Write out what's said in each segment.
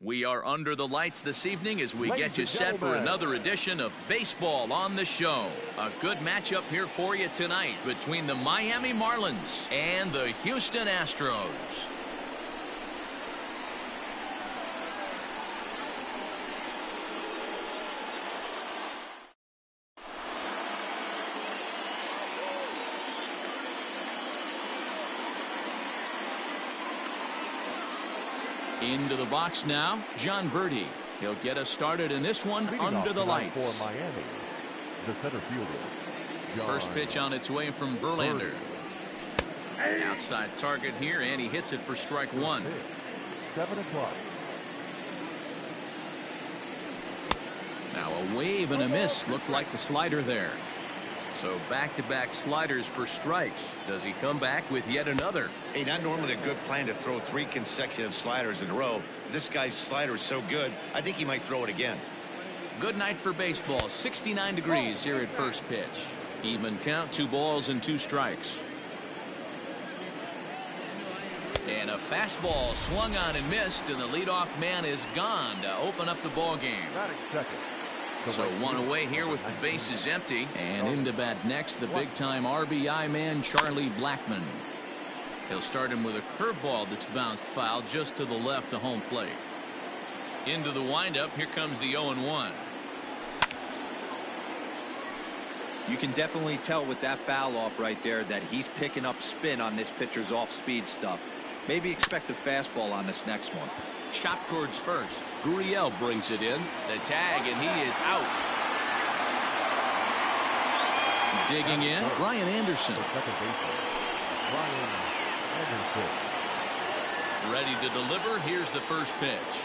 We are under the lights this evening as we get you set for another edition of Baseball on the Show. A good matchup here for you tonight between the Miami Marlins and the Houston Astros. Into the box now, John Birdie. He'll get us started in this one under the lights. For Miami, the center fielder. First pitch on its way from Verlander. Outside target here, and he hits it for strike one. 7 o'clock. Now a wave and a miss. Looked like the slider there. So back-to-back sliders for strikes. Does he come back with yet another? Hey, not normally a good plan to throw 3 consecutive sliders in a row. This guy's slider is so good, I think he might throw it again. Good night for baseball. 69 degrees here at first pitch. Even count, 2 balls and 2 strikes. And a fastball swung on and missed, and the leadoff man is gone to open up the ball game. So one away here with the bases empty. And into bat next, the big-time RBI man, Charlie Blackmon. He'll start him with a curveball that's bounced foul just to the left of home plate. Into the windup, here comes the 0-1. You can definitely tell with that foul off right there that he's picking up spin on this pitcher's off-speed stuff. Maybe expect a fastball on this next one. Shot towards first. Gurriel brings it in. The tag, and he is out. Digging in, Brian Anderson. Ready to deliver. Here's the first pitch.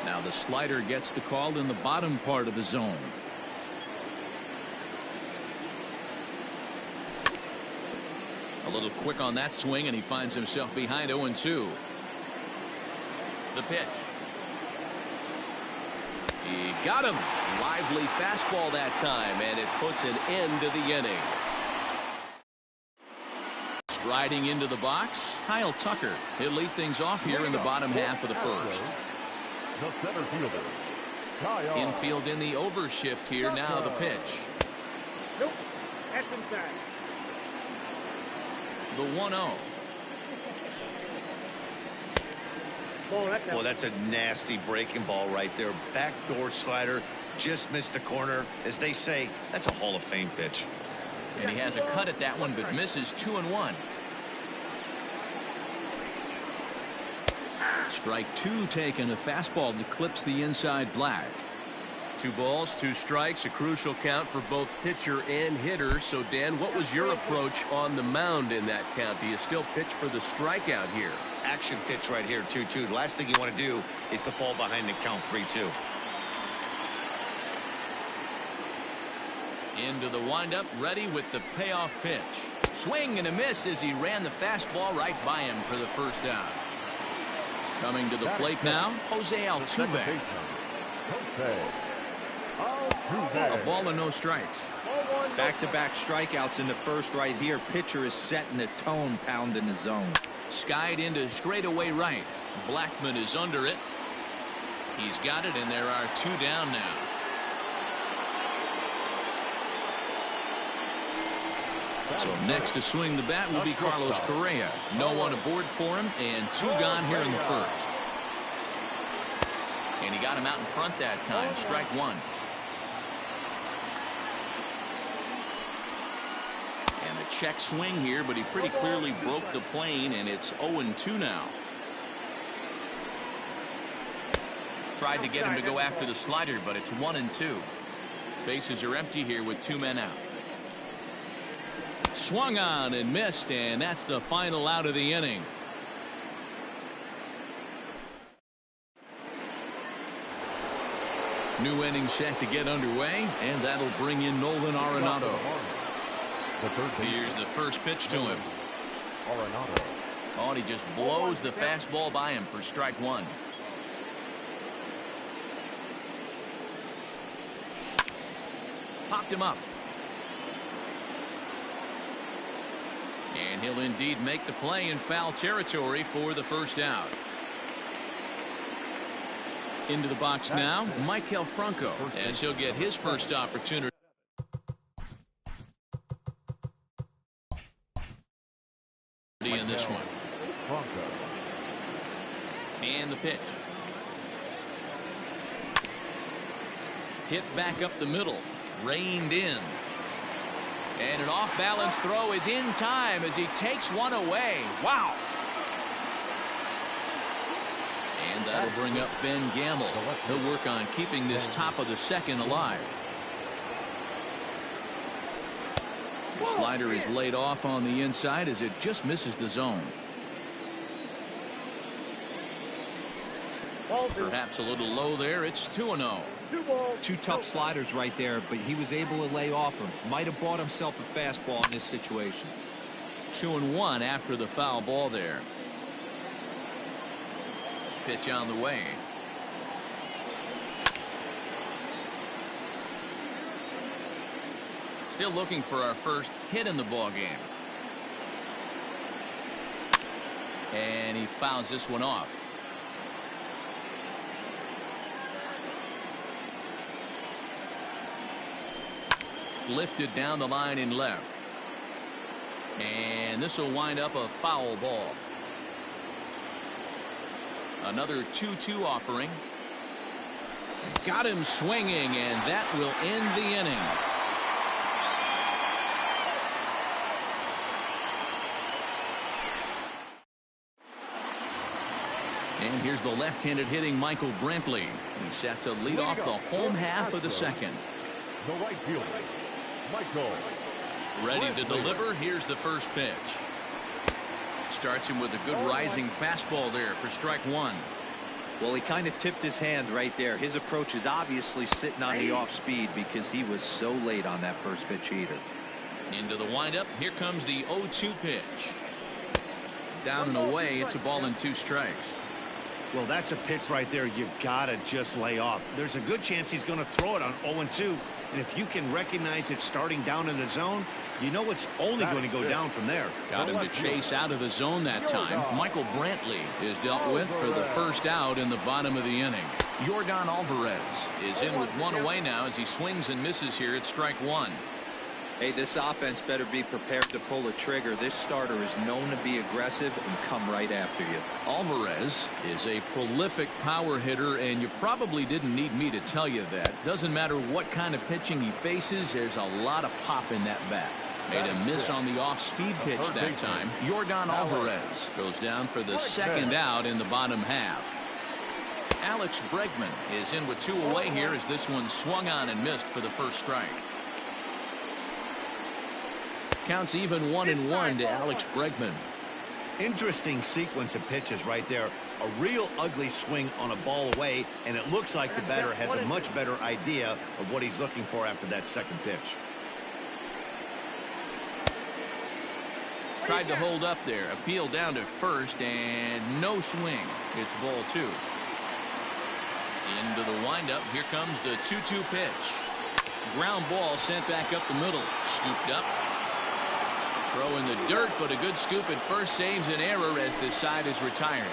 Now the slider gets the call in the bottom part of the zone. A little quick on that swing, and he finds himself behind 0-2. The pitch. He got him. Lively fastball that time, and it puts an end to the inning. Striding into the box, Kyle Tucker. He'll lead things off here in the bottom half of the first. The center fielder. Infield in the overshift here. Now the pitch. Nope. That's inside. The 1-0. Well, that's a nasty breaking ball right there. Backdoor slider, just missed the corner. As they say, that's a Hall of Fame pitch. And he has a cut at that one, but misses 2-1. Strike 2 taken. A fastball that clips the inside black. 2 balls, 2 strikes, a crucial count for both pitcher and hitter. So, Dan, what was your approach on the mound in that count? Do you still pitch for the strikeout here? Action pitch right here, 2-2. The last thing you want to do is to fall behind the count 3-2. Into the windup, ready with the payoff pitch. Swing and a miss as he ran the fastball right by him for the first out. Coming to the plate now, Jose Altuve. A ball and no strikes. Back-to-back strikeouts in the first right here. Pitcher is setting the tone, pounding the zone. Skied into straightaway right. Blackmon is under it. He's got it, and there are 2 down now. So next to swing the bat will be Carlos Correa. No one aboard for him, and 2 gone here in the first. And he got him out in front that time. Strike 1. And a check swing here, but he pretty clearly broke the plane, and it's 0-2 now. Tried to get him to go after the slider, but it's 1-2. Bases are empty here with 2 men out. Swung on and missed, and that's the final out of the inning. New inning set to get underway, and that'll bring in Nolan Arenado. Here's the first pitch to him. Oh, and he just blows the fastball by him for strike 1. Popped him up. And he'll indeed make the play in foul territory for the first out. Into the box now, Michael Franco, as he'll get his first opportunity in this one. And the pitch. Hit back up the middle. Reined in. And an off-balance throw is in time as he takes one away. Wow. And that'll bring up Ben Gamble. He'll work on keeping this top of the second alive. The slider is laid off on the inside as it just misses the zone. Perhaps a little low there. It's 2-0. Two tough sliders right there, but he was able to lay off him. Might have bought himself a fastball in this situation. 2-1 after the foul ball there. Pitch on the way. Still looking for our first hit in the ball game. And he fouls this one off. Lifted down the line in left. And this will wind up a foul ball. Another 2-2 offering. Got him swinging, and that will end the inning. And here's the left-handed hitting Michael Brantley. He's set to lead off the home half of the second. The right fielder, Michael. Ready to deliver. Here's the first pitch. Starts him with a good rising fastball there for strike one. Well, he kind of tipped his hand right there. His approach is obviously sitting on the off speed because he was so late on that first pitch heater. Into the windup. Here comes the 0-2 pitch. Down and away. It's a ball and 2 strikes. Well, that's a pitch right there you gotta just lay off. There's a good chance he's going to throw it on 0-2, and if you can recognize it starting down in the zone, you know it's only going to go down from there. Got him to chase out of the zone that time. Michael Brantley is dealt with for the first out in the bottom of the inning. Yordan Alvarez is in with one away now as he swings and misses here at strike one. Hey, this offense better be prepared to pull a trigger. This starter is known to be aggressive and come right after you. Alvarez is a prolific power hitter, and you probably didn't need me to tell you that. Doesn't matter what kind of pitching he faces, there's a lot of pop in that bat. Made a miss on the off-speed pitch that time. Yordan Alvarez goes down for the second out in the bottom half. Alex Bregman is in with 2 away here as this one swung on and missed for the first strike. Counts even 1-1 to Alex Bregman. Interesting sequence of pitches right there. A real ugly swing on a ball away, and it looks like the batter has a much better idea of what he's looking for after that second pitch. Tried to hold up there. Appeal down to first, and no swing. It's ball 2. Into the windup. Here comes the 2-2 pitch. Ground ball sent back up the middle. Scooped up. Throw in the dirt, but a good scoop at first saves an error as this side is retired.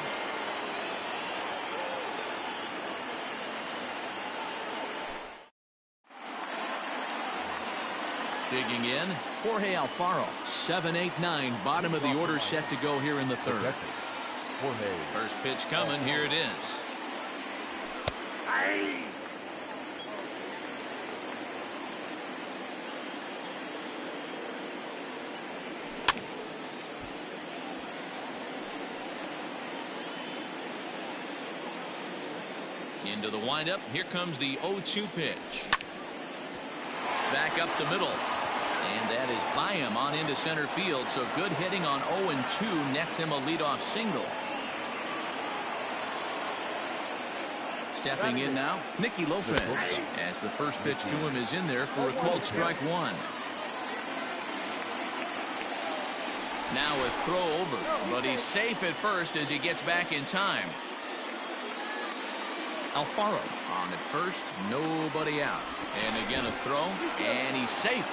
Digging in, Jorge Alfaro. 7-8-9, bottom of the order set to go here in the third. First pitch coming. Here it is. Into the windup. Here comes the 0-2 pitch. Back up the middle. And that is by him on into center field. So good hitting on 0-2 nets him a leadoff single. Stepping in now, Nicky Lopez, as the first pitch to him is in there for a called strike one. Now a throw over, but he's safe at first as he gets back in time. Alfaro on at first, nobody out. And again a throw, and he's safe.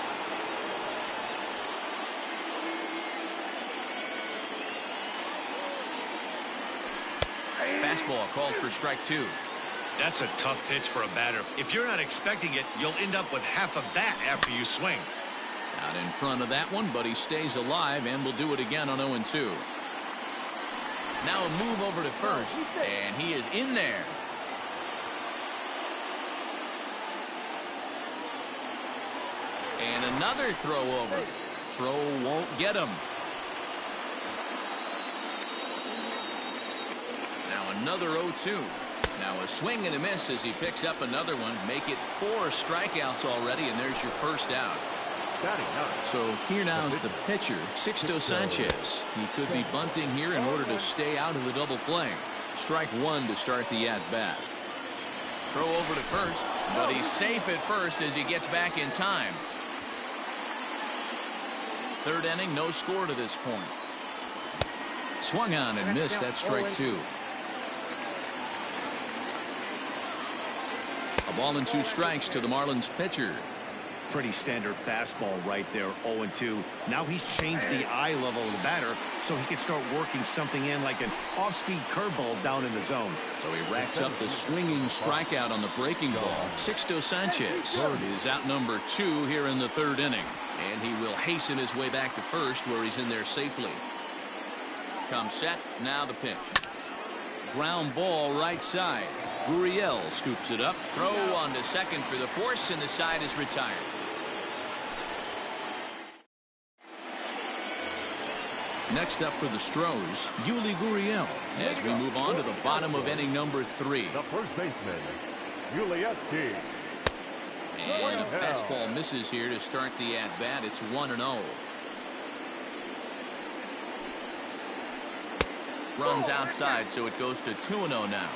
Fastball called for strike 2. That's a tough pitch for a batter. If you're not expecting it, you'll end up with half a bat after you swing. Out in front of that one, but he stays alive and will do it again on 0-2. Now a move over to first, and he is in there. And another throw over. Throw won't get him. Now another 0-2. Now a swing and a miss as he picks up another one. Make it 4 strikeouts already, and there's your first out. So here now is the pitcher, Sixto Sanchez. He could be bunting here in order to stay out of the double play. Strike one to start the at-bat. Throw over to first, but he's safe at first as he gets back in time. Third inning, no score to this point. Swung on and missed. That's strike two. A ball and 2 strikes to the Marlins pitcher. Pretty standard fastball right there, 0-2. Now he's changed the eye level of the batter so he can start working something in like an off-speed curveball down in the zone. So he racks up the swinging strikeout on the breaking ball. Sixto Sanchez is out number 2 here in the third inning. And he will hasten his way back to first where he's in there safely. Comes set, now the pitch. Ground ball right side. Gurriel scoops it up. Throw on to second for the force, and the side is retired. Next up for the Stros, Yuli Gurriel, as we move on to the bottom of inning number 3. The first baseman, Yuli. And a fastball misses here to start the at-bat. It's 1-0. Runs outside, so it goes to 2-0 now.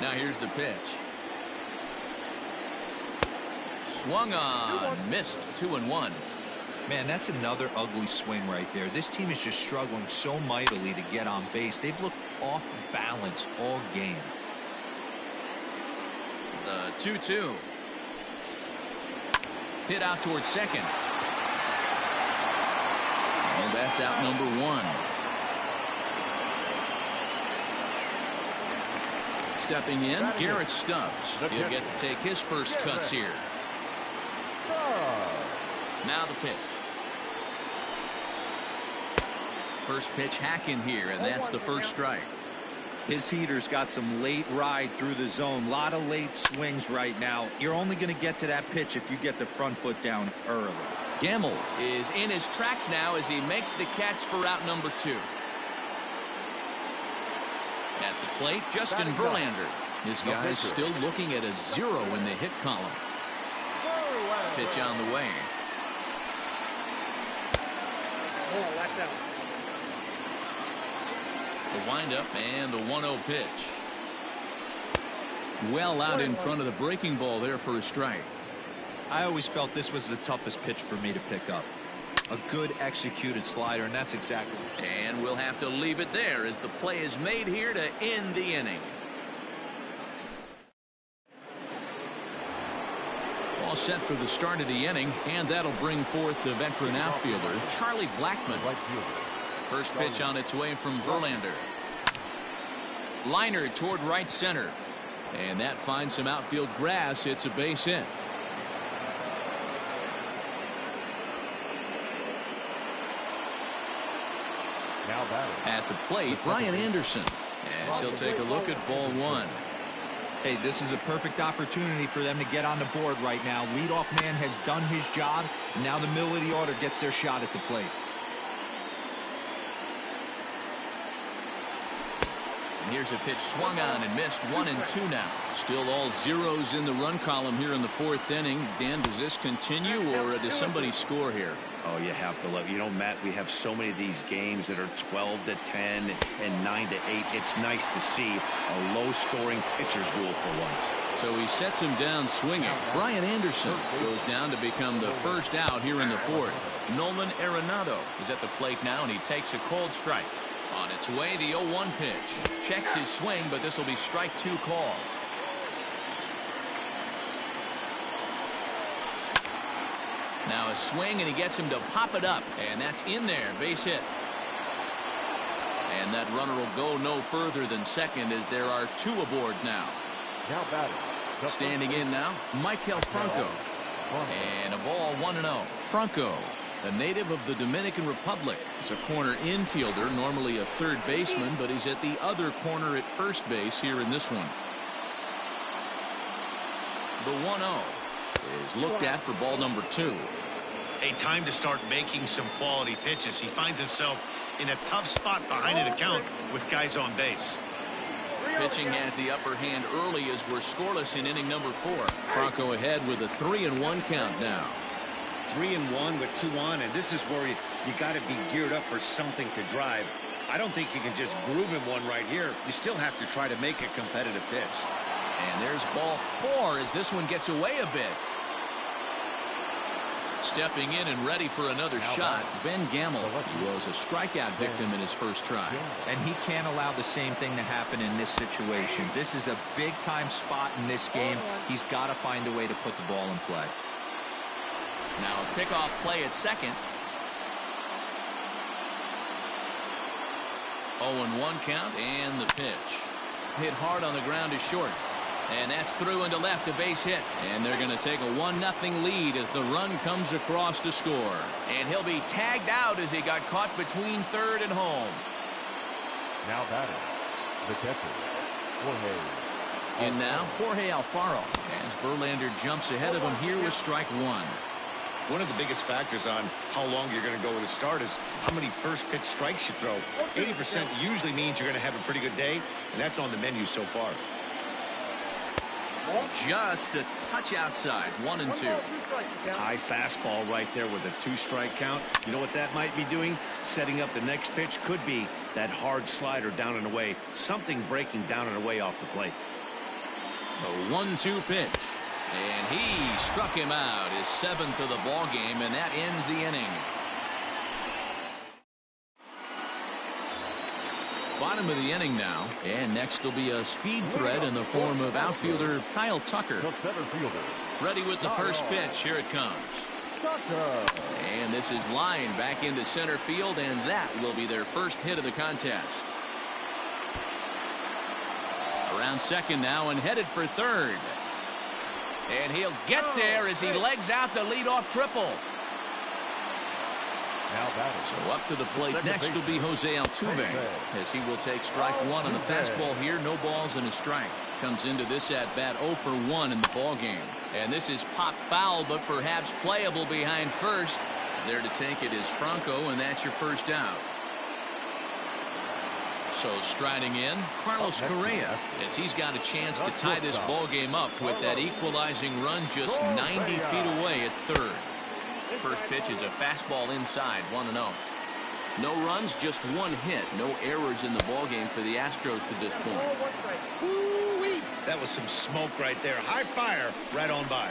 Now here's the pitch. Swung on, missed. 2-1. Man, that's another ugly swing right there. This team is just struggling so mightily to get on base. They've looked off balance all game. The 2-2. Hit out towards second. And that's out number 1. Stepping in, Garrett Stubbs. He'll get to take his first cuts here. Now the pitch. First pitch hacking here, and that's the first strike. His heater's got some late ride through the zone. A lot of late swings right now. You're only going to get to that pitch if you get the front foot down early. Gamble is in his tracks now as he makes the catch for out number 2. At the plate, Justin Verlander. His guys still looking at a 0 in the hit column. Pitch on the way. The windup and the 1-0 pitch. Well out in front of the breaking ball there for a strike. I always felt this was the toughest pitch for me to pick up. A good executed slider, and that's exactly. And we'll have to leave it there as the play is made here to end the inning. All set for the start of the inning, and that'll bring forth the veteran outfielder, Charlie Blackmon. First pitch on its way from Verlander. Liner toward right center. And that finds some outfield grass. It's a base hit. At the plate, Brian Anderson, as he'll take a look at ball 1. Hey, this is a perfect opportunity for them to get on the board right now. Leadoff man has done his job, and now the middle of the order gets their shot at the plate. And here's a pitch swung on and missed. 1-2 now. Still all zeros in the run column here in the 4th inning. Dan, does this continue, or does somebody score here? Oh, you have to love. You know, Matt, we have so many of these games that are 12-10 and 9-8. It's nice to see a low-scoring pitcher's duel for once. So he sets him down swinging. Brian Anderson goes down to become the first out here in the 4th. Nolan Arenado is at the plate now, and he takes a cold strike. On its way, the 0-1 pitch. Checks his swing, but this will be strike 2 call. Now a swing, and he gets him to pop it up, and that's in there. Base hit. And that runner will go no further than second as there are 2 aboard now. Now batting. Standing in now, Michael Franco. And a ball 1-0. Franco, a native of the Dominican Republic, is a corner infielder, normally a third baseman, but he's at the other corner at first base here in this one. The 1-0 is looked at for ball number 2. A time to start making some quality pitches. He finds himself in a tough spot behind an account with guys on base. Pitching has the upper hand early as we're scoreless in inning number 4. Franco ahead with a 3-1 count now. 3-1 with 2 on, and this is where you got to be geared up for something to drive. I don't think you can just groove him one right here. You still have to try to make a competitive pitch. And there's ball 4 as this one gets away a bit. Stepping in and ready for another shot, Ben Gamble. He was a strikeout victim in his first try. And he can't allow the same thing to happen in this situation. This is a big-time spot in this game. He's got to find a way to put the ball in play. Now a pickoff play at second. 0-1 count and the pitch. Hit hard on the ground is short. And that's through into left, a base hit. And they're going to take a 1-0 lead as the run comes across to score. And he'll be tagged out as he got caught between third and home. Now batting. The catcher, Jorge. In now, Jorge Alfaro. As Verlander jumps ahead of him here with strike 1. One of the biggest factors on how long you're going to go with a start is how many first pitch strikes you throw. 80% usually means you're going to have a pretty good day, and that's on the menu so far. Just a touch outside. 1-2. High fastball right there with a 2-strike count. You know what that might be doing? Setting up the next pitch. Could be that hard slider down and away. Something breaking down and away off the plate. A 1-2 pitch. And he struck him out, his 7th of the ball game, and that ends the inning. Bottom of the inning now, and next will be a speed threat in the form of outfielder Kyle Tucker. Ready with the first pitch. Here it comes. And this is line back into center field, and that will be their first hit of the contest. Around second now and headed for third. And he'll get there as he legs out the leadoff triple. So up to the plate next will be Jose Altuve as he will take strike 1 on the fastball here. No balls and a strike. Comes into this at bat 0 for 1 in the ball game. And this is pop foul, but perhaps playable behind first. There to take it is Franco, and that's your first out. So striding in, Carlos Correa, as he's got a chance to tie this ball game up with that equalizing run just 90 feet away at third. First pitch is a fastball inside, 1-0. No runs, just 1 hit. No errors in the ball game for the Astros to this point. Ooh-wee. That was some smoke right there. High fire right on by.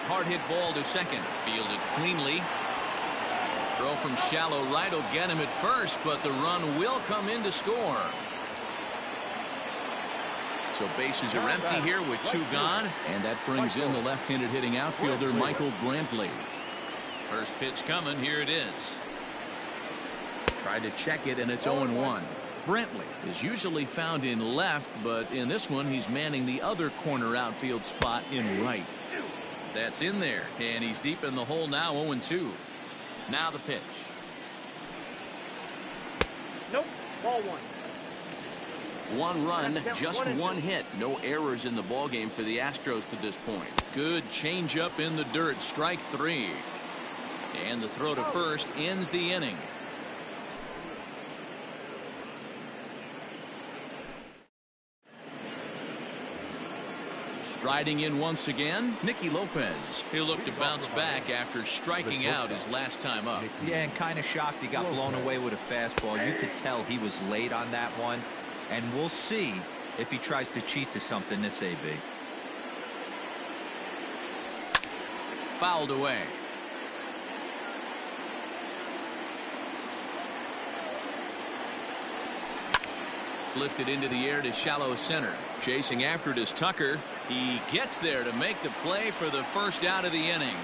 Hard hit ball to second. Fielded cleanly. Throw from shallow right will get him at first, but the run will come in to score. So bases are empty here with 2 gone, and that brings in the left-handed hitting outfielder Michael Brantley. First pitch coming. Here it is. Tried to check it, and it's 0-1. Brantley is usually found in left, but in this one he's manning the other corner outfield spot in right. That's in there, and he's deep in the hole now. 0-2. Now the pitch. Nope. Ball 1. 1 run, just 1 hit. No errors in the ballgame for the Astros to this point. Good changeup in the dirt. Strike 3. And the throw to first ends the inning. Striding in once again, Nicky Lopez. He'll look to bounce back after striking out his last time up. Yeah, and kind of shocked he got blown away with a fastball. You could tell he was late on that one. And we'll see if he tries to cheat to something this AB. Fouled away. Lifted into the air to shallow center. Chasing after it is Tucker. He gets there to make the play for the first out of the inning.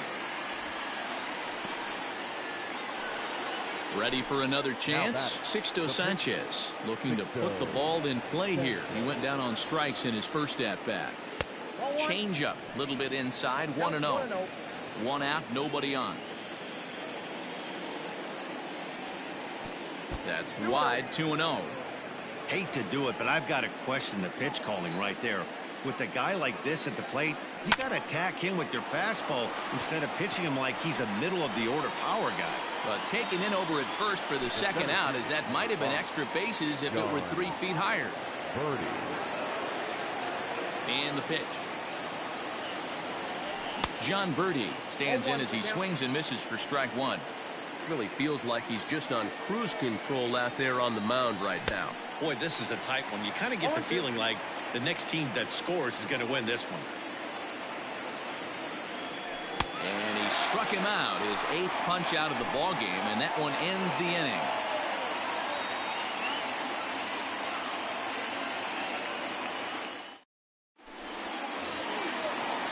Ready for another chance. Sixto Sanchez looking to put the ball in play here. He went down on strikes in his first at-bat. Change up, a little bit inside, 1-0. One out, nobody on. That's wide, 2-0. Hate to do it, but I've got to question the pitch calling right there. With a guy like this at the plate, you got to attack him with your fastball instead of pitching him like he's a middle-of-the-order power guy. But taken in over at first for the second out, as that might have been extra bases if it were 3 feet higher. And the pitch. John Birdie stands in as he swings and misses for strike one. Really feels like he's just on cruise control out there on the mound right now. Boy, this is a tight one. You kind of get the feeling like the next team that scores is going to win this one. And he struck him out, his 8th punch out of the ball game, and that one ends the inning.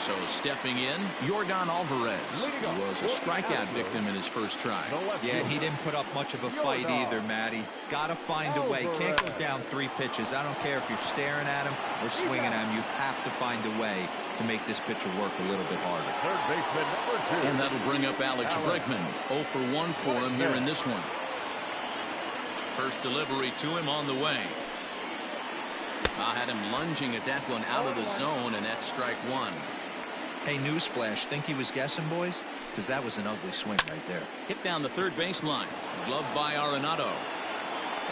So stepping in, Yordan Alvarez. He was a strikeout victim in his first try. Yeah, and he didn't put up much of a fight either, Matty. Got to find a way. Can't go down 3 pitches. I don't care if you're staring at him or swinging at him. You have to find a way to make this pitcher work a little bit harder. Third baseman, number 2. And that'll bring up Alex Bregman. 0 for 1 for him here in this one. First delivery to him on the way. I had him lunging at that one out of the zone, and that's strike one. Hey, newsflash, think he was guessing, boys? Because that was an ugly swing right there. Hit down the third baseline. Gloved by Arenado.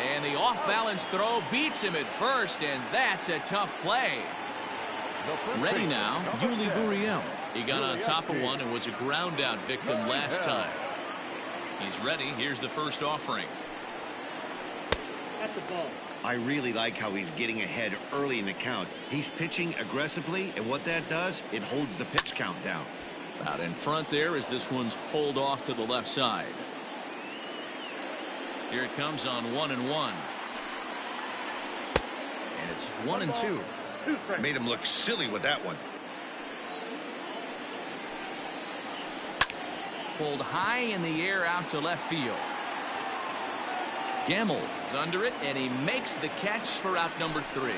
And the off-balance throw beats him at first, and that's a tough play. Ready now, Yuli Gurriel. He got on top of one and was a ground-out victim last time. He's ready. Here's the first offering. At the ball. I really like how he's getting ahead early in the count. He's pitching aggressively, and what that does, it holds the pitch count down. Out in front there as this one's pulled off to the left side. Here it comes on 1-1. And it's 1-2. Made him look silly with that one. Pulled high in the air out to left field. Gamble is under it, and he makes the catch for out number 3.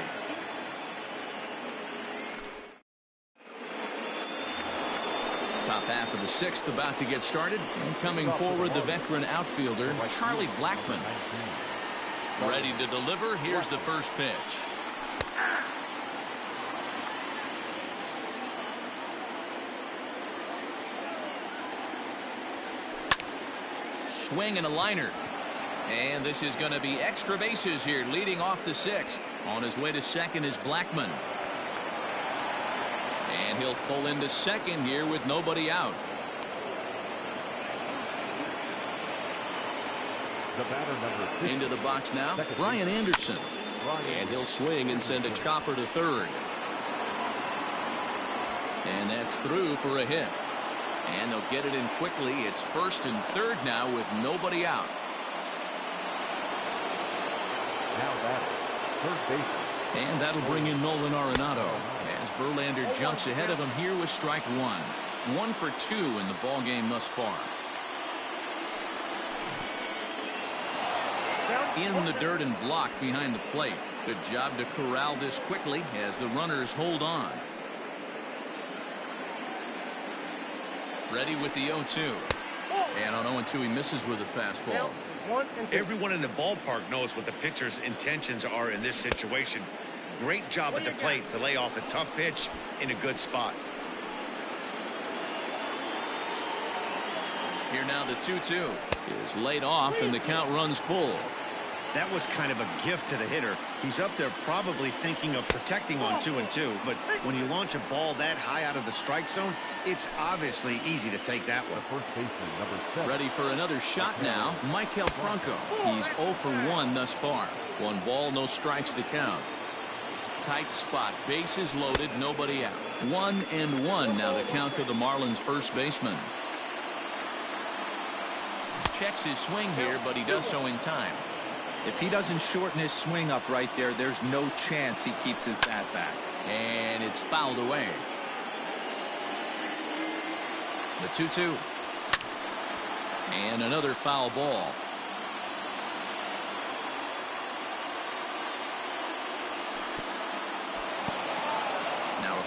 Top half of the 6th about to get started. And coming forward, the veteran outfielder, Charlie Blackmon. Ready to deliver. Here's the first pitch. Swing and a liner. And this is going to be extra bases here, leading off the 6th. On his way to second is Blackmon. And he'll pull into second here with nobody out. The batter, number 6. Into the box now, Brian Anderson. And he'll swing and send a chopper to third. And that's through for a hit. And they'll get it in quickly. It's first and third now with nobody out. Now batting, third baseman. And that'll bring in Nolan Arenado as Verlander jumps ahead of him here with strike one. 1 for 2 in the ball game thus far. In the dirt and blocked behind the plate. Good job to corral this quickly as the runners hold on. Ready with the 0-2. And on 0-2 he misses with a fastball. Everyone in the ballpark knows what the pitcher's intentions are in this situation. Great job at the plate to lay off a tough pitch in a good spot. Here now the 2-2 is laid off and the count runs full. That was kind of a gift to the hitter. He's up there probably thinking of protecting on 2-2, but when you launch a ball that high out of the strike zone, it's obviously easy to take that one. First baseman, number 7. Ready for another shot now, Maikel Franco. He's 0 for 1 thus far. 1 ball, no strikes to count. Tight spot, bases loaded, nobody out. 1-1 now the count to the Marlins first baseman. Checks his swing here, but he does so in time. If he doesn't shorten his swing up right there, there's no chance he keeps his bat back. And it's fouled away. The 2-2. And another foul ball.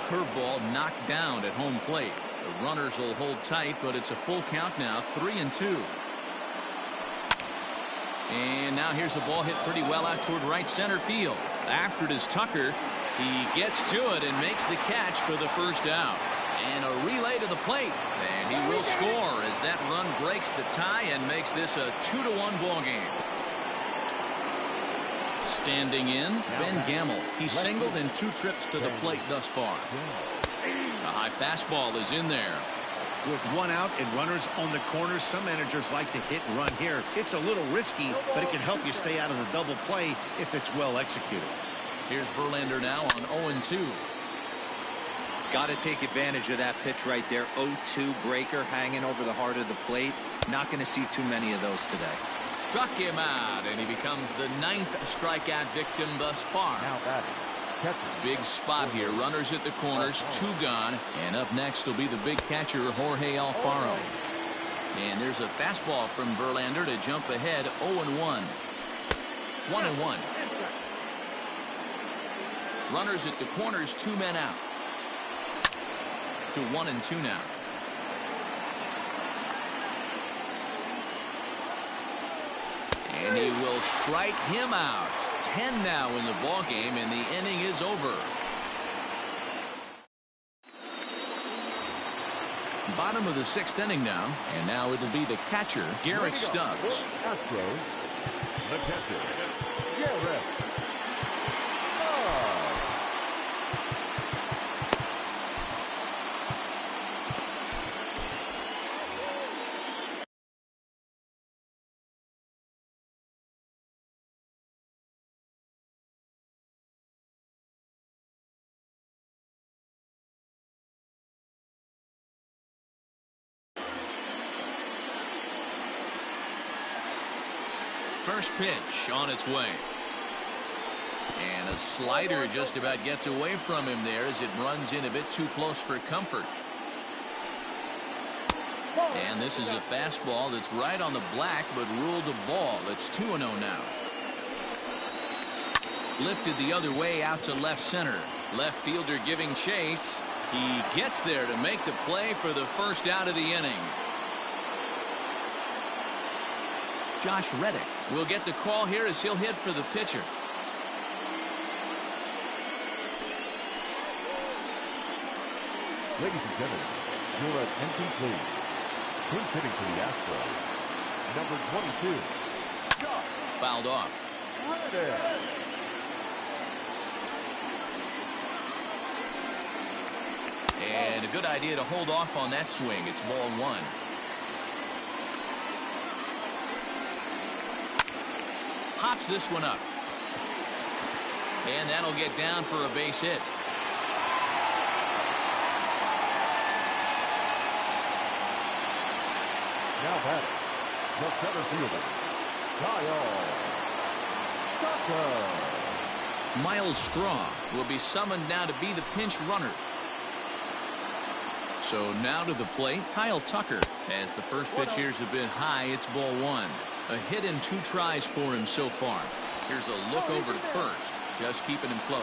curveball knocked down at home plate. The runners will hold tight, but it's a full count now, 3-2. And now here's a ball hit pretty well out toward right center field. After it is Tucker. He gets to it and makes the catch for the first out. And a relay to the plate. And he will score as that run breaks the tie and makes this a 2-1 ball game. Standing in, Ben Gamble. He singled in 2 trips to the plate thus far. A high fastball is in there. With 1 out and runners on the corners, some managers like to hit and run here. It's a little risky, but it can help you stay out of the double play if it's well executed. Here's Verlander now on 0-2. Got to take advantage of that pitch right there. 0-2 breaker hanging over the heart of the plate. Not going to see too many of those today. Struck him out, and he becomes the 9th strikeout victim thus far. Now batting. Big spot here. Runners at the corners, 2 gone. And up next will be the big catcher, Jorge Alfaro. And there's a fastball from Verlander to jump ahead 0-1. 1-1. Runners at the corners, 2 men out. To 1-2 now. And he will strike him out. 10 now in the ball game, and the inning is over. Bottom of the 6th inning now, and now it'll be the catcher, Garrett Stubbs. Astros, the catcher, Garrett. First pitch on its way. And a slider just about gets away from him there as it runs in a bit too close for comfort. And this is a fastball that's right on the black but ruled a ball. It's 2-0 now. Lifted the other way out to left center. Left fielder giving chase. He gets there to make the play for the first out of the inning. Josh Reddick will get the call here as he'll hit for the pitcher. Ladies and gentlemen, you're at incomplete. Who's hitting for the Astros? Number 22. Josh Fouled off. Reddick. And a good idea to hold off on that swing. It's ball 1. Pops this one up. And that'll get down for a base hit. Now batting, the center fielder, Kyle Tucker. Miles Straw will be summoned now to be the pinch runner. So now to the plate, Kyle Tucker. As the first pitch here's a bit high, it's ball 1. A hit in 2 tries for him so far. Here's a look over to first, just keeping him close.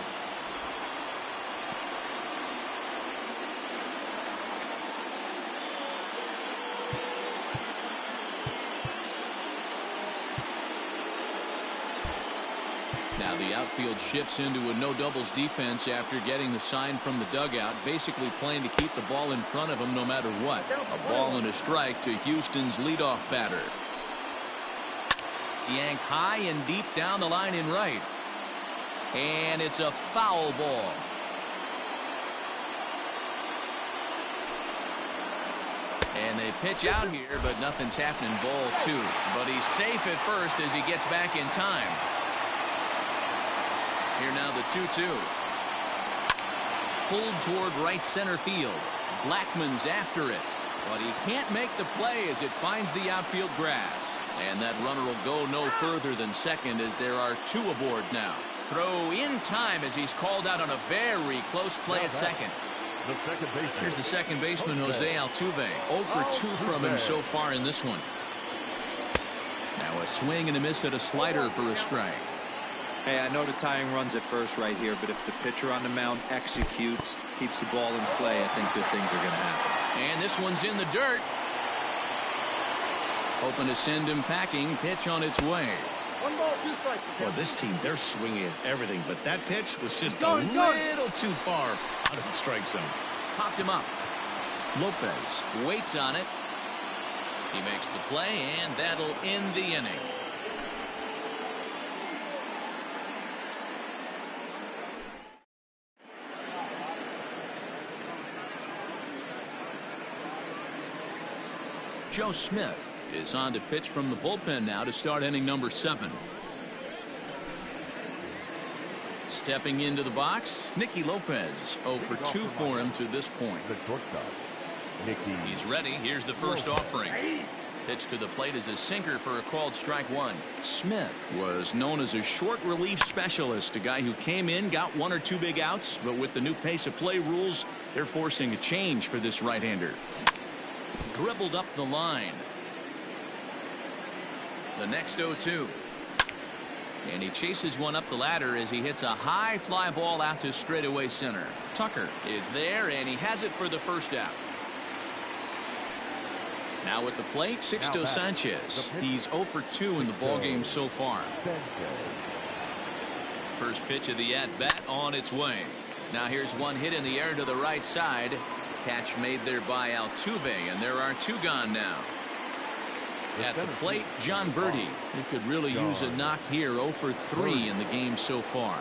Now the outfield shifts into a no doubles defense after getting the sign from the dugout, basically playing to keep the ball in front of him no matter what. A ball and a strike to Houston's leadoff batter. Yanked high and deep down the line in right. And it's a foul ball. And they pitch out here, but nothing's happening. Ball 2. But he's safe at first as he gets back in time. Here now the 2-2. Pulled toward right center field. Blackman's after it. But he can't make the play as it finds the outfield grass. And that runner will go no further than second as there are 2 aboard now. Throw in time as he's called out on a very close play at second. Here's the second baseman, Jose Altuve. 0 for 2 from him so far in this one. Now a swing and a miss at a slider for a strike. Hey, I know the tying runs at first right here, but if the pitcher on the mound executes, keeps the ball in play, I think good things are going to happen. And this one's in the dirt. Hoping to send him packing. Pitch on its way. 1 ball, 2 strikes. Well, this team, they're swinging at everything, but that pitch was just a little too far out of the strike zone. Popped him up. Lopez waits on it. He makes the play, and that'll end the inning. Joe Smith is on to pitch from the bullpen now to start inning number 7. Stepping into the box, Nicky Lopez. 0 for 2 for him to this point. The shortstop, Nicky. He's ready. Here's the first offering. Pitch to the plate is a sinker for a called strike 1. Smith was known as a short relief specialist, a guy who came in, got 1 or 2 big outs, but with the new pace of play rules, they're forcing a change for this right-hander. Dribbled up the line. The next 0-2. And he chases one up the ladder as he hits a high fly ball out to straightaway center. Tucker is there, and he has it for the first out. Now at the plate, Sixto Sanchez. He's 0 for 2 in the ballgame so far. First pitch of the at-bat on its way. Now here's one hit in the air to the right side. Catch made there by Altuve, and there are 2 gone now. At the plate, John Birdie. He could really use a knock here. 0 for 3 in the game so far.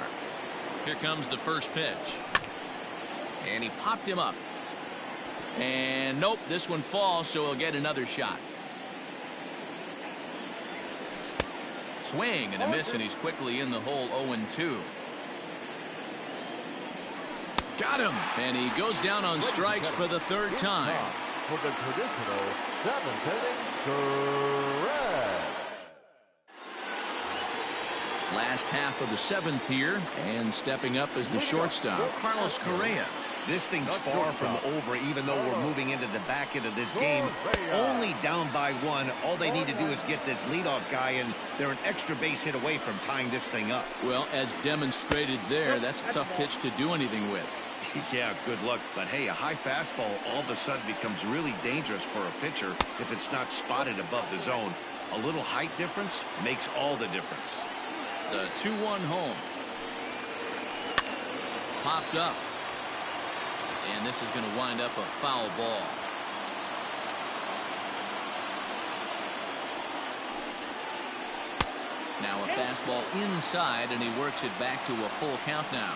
Here comes the first pitch. And he popped him up. And nope, this one falls, so he'll get another shot. Swing and a miss, and he's quickly in the hole. 0-2. Got him, and he goes down on strikes for the 3rd time. For the traditional 7th inning, correct. Last half of the 7th here, and stepping up as the shortstop, Carlos Correa. This thing's far from over, even though we're moving into the back end of this game. Only down by 1. All they need to do is get this leadoff guy, and they're an extra base hit away from tying this thing up. Well, as demonstrated there, that's a tough pitch to do anything with. Yeah, good luck. But hey, a high fastball all of a sudden becomes really dangerous for a pitcher if it's not spotted above the zone. A little height difference makes all the difference. The 2-1 home. Popped up. And this is going to wind up a foul ball. Now a fastball inside, and he works it back to a full count now.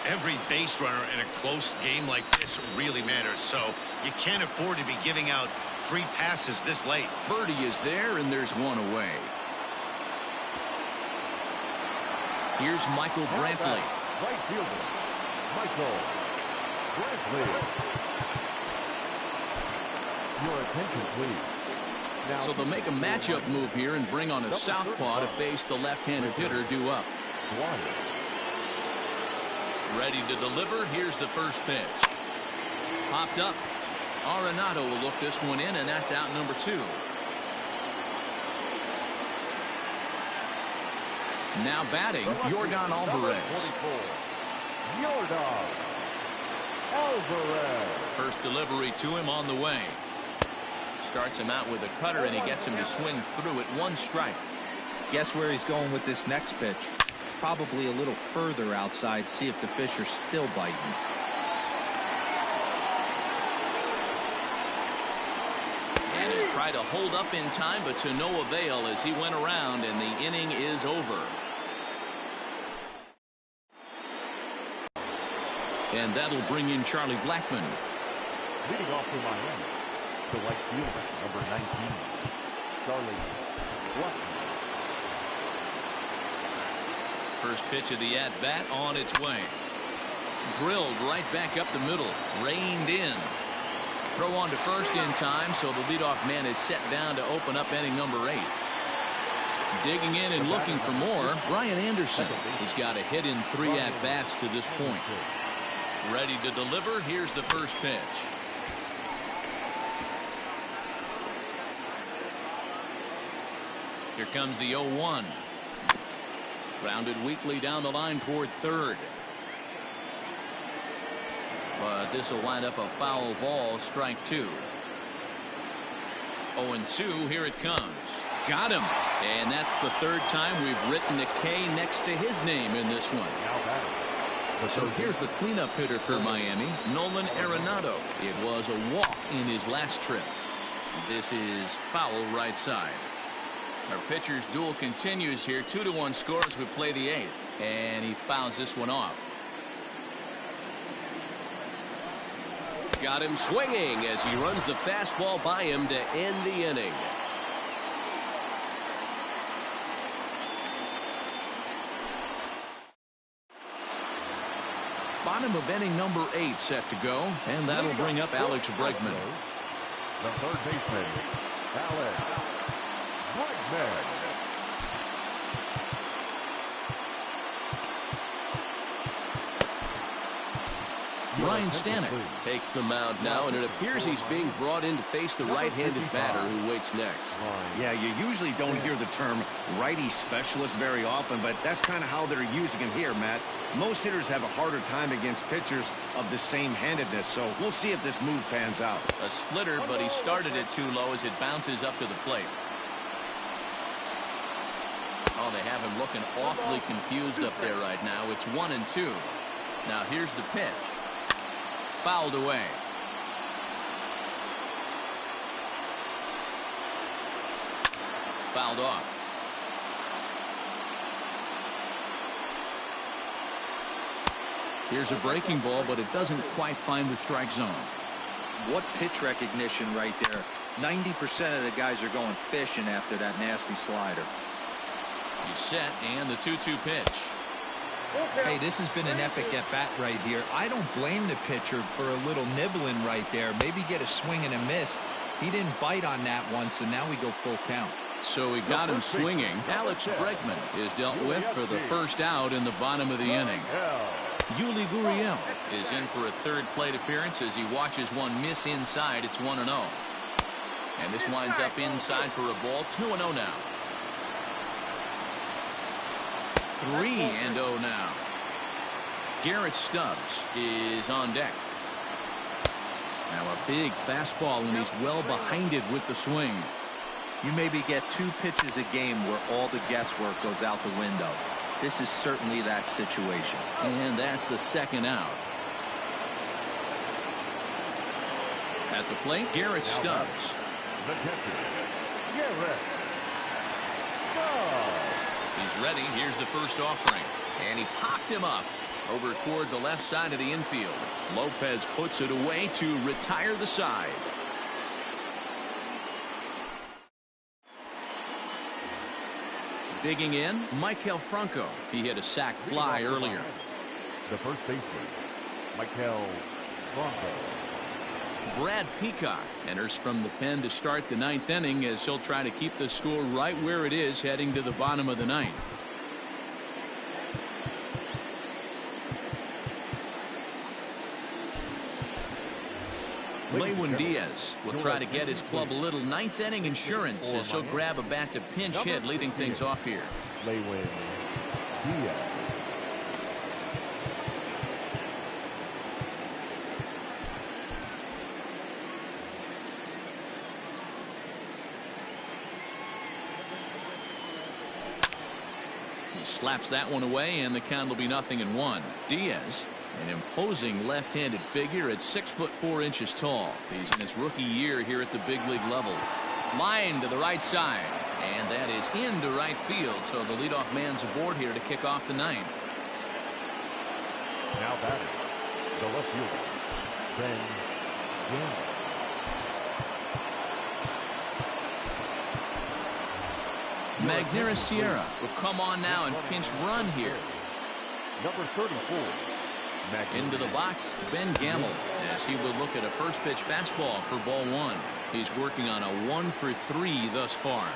Every base runner in a close game like this really matters, so you can't afford to be giving out free passes this late. Birdie is there, and there's one away. Here's Michael Brantley. Right fielder, Michael Brantley. Your attention, please. Now, So they'll make a matchup move here and bring on a southpaw to face the left-handed hitter due up. Ready to deliver. Here's the first pitch. Popped up. Arenado will look this one in, and that's out number 2. Now batting, Yordan Alvarez. Yordan Alvarez. First delivery to him on the way. Starts him out with a cutter, and he gets him to swing through it. 1 strike. Guess where he's going with this next pitch? Probably a little further outside. See if the fish are still biting. And he'll try to hold up in time, but to no avail as he went around, and the inning is over. And that'll bring in Charlie Blackmon. Leading off for Miami, the right fielder, number 19, Charlie Blackmon. First pitch of the at-bat on its way. Drilled right back up the middle. Reined in. Throw on to first in time, so the leadoff man is set down to open up inning number 8. Digging in and looking for more, Brian Anderson. He's got a hit in 3 at-bats to this point. Ready to deliver. Here's the first pitch. Here comes the 0-1. Grounded weakly down the line toward third. but this will wind up a foul ball, strike 2. 0-2, here it comes. Got him. And that's the third time we've written a K next to his name in this one. So here's the cleanup hitter for Miami, Nolan Arenado. It was a walk in his last trip. This is foul right side. Our pitcher's duel continues here. 2-1 score as we play the 8th. And he fouls this one off. Got him swinging as he runs the fastball by him to end the inning. Bottom of inning number 8 set to go, and that'll bring up Alex Bregman. The third baseman, Alex Bregman. Ryan Stanek takes the mound now, and it appears he's being brought in to face the right-handed batter who waits next. Yeah, you usually don't hear the term righty specialist very often, but that's kind of how they're using him here, Matt. Most hitters have a harder time against pitchers of the same handedness, so we'll see if this move pans out. A splitter, but he started it too low as it bounces up to the plate. Oh, they have him looking awfully confused up there right now. It's 1-2. Now here's the pitch. Fouled away. Fouled off. Here's a breaking ball, but it doesn't quite find the strike zone. What pitch recognition right there. 90% of the guys are going fishing after that nasty slider. He's set, and the 2-2 pitch. Hey, this has been an epic at-bat right here. I don't blame the pitcher for a little nibbling right there. Maybe get a swing and a miss. He didn't bite on that one, so now we go full count. So he got him swinging. Alex Bregman is dealt with for the first out in the bottom of the inning. Yuli Gurriel is in for a third plate appearance as he watches one miss inside. It's 1-0. And this winds up inside for a ball. 2-0 now. 3-0 now. Garrett Stubbs is on deck. Now a big fastball, and he's well behind it with the swing. You maybe get 2 pitches a game where all the guesswork goes out the window. This is certainly that situation. And that's the second out. At the plate, Garrett Stubbs. The catcher, Garrett Stubbs. He's ready. Here's the first offering. And he popped him up over toward the left side of the infield. Lopez puts it away to retire the side. Digging in, Maikel Franco. He hit a sac fly earlier. The first baseman, Maikel Franco. Brad Peacock enters from the pen to start the 9th inning as he'll try to keep the score right where it is heading to the bottom of the 9th. Lewin Diaz will try to get his club a little 9th inning insurance as he'll grab a bat to pinch hit, leading things off here. Lewin Diaz. He slaps that one away, and the count will be 0-1. Diaz, an imposing left-handed figure at 6'4" tall. He's in his rookie year here at the big league level. Line to the right side, and that is into right field. So the leadoff man's aboard here to kick off the 9th. Now batting, the left fielder, Ben Gamble. Magneuris Sierra will come on now and pinch run here. Number 34. Into the box, Ben Gamble, as he will look at a first pitch fastball for ball 1. He's working on a 1 for 3 thus far.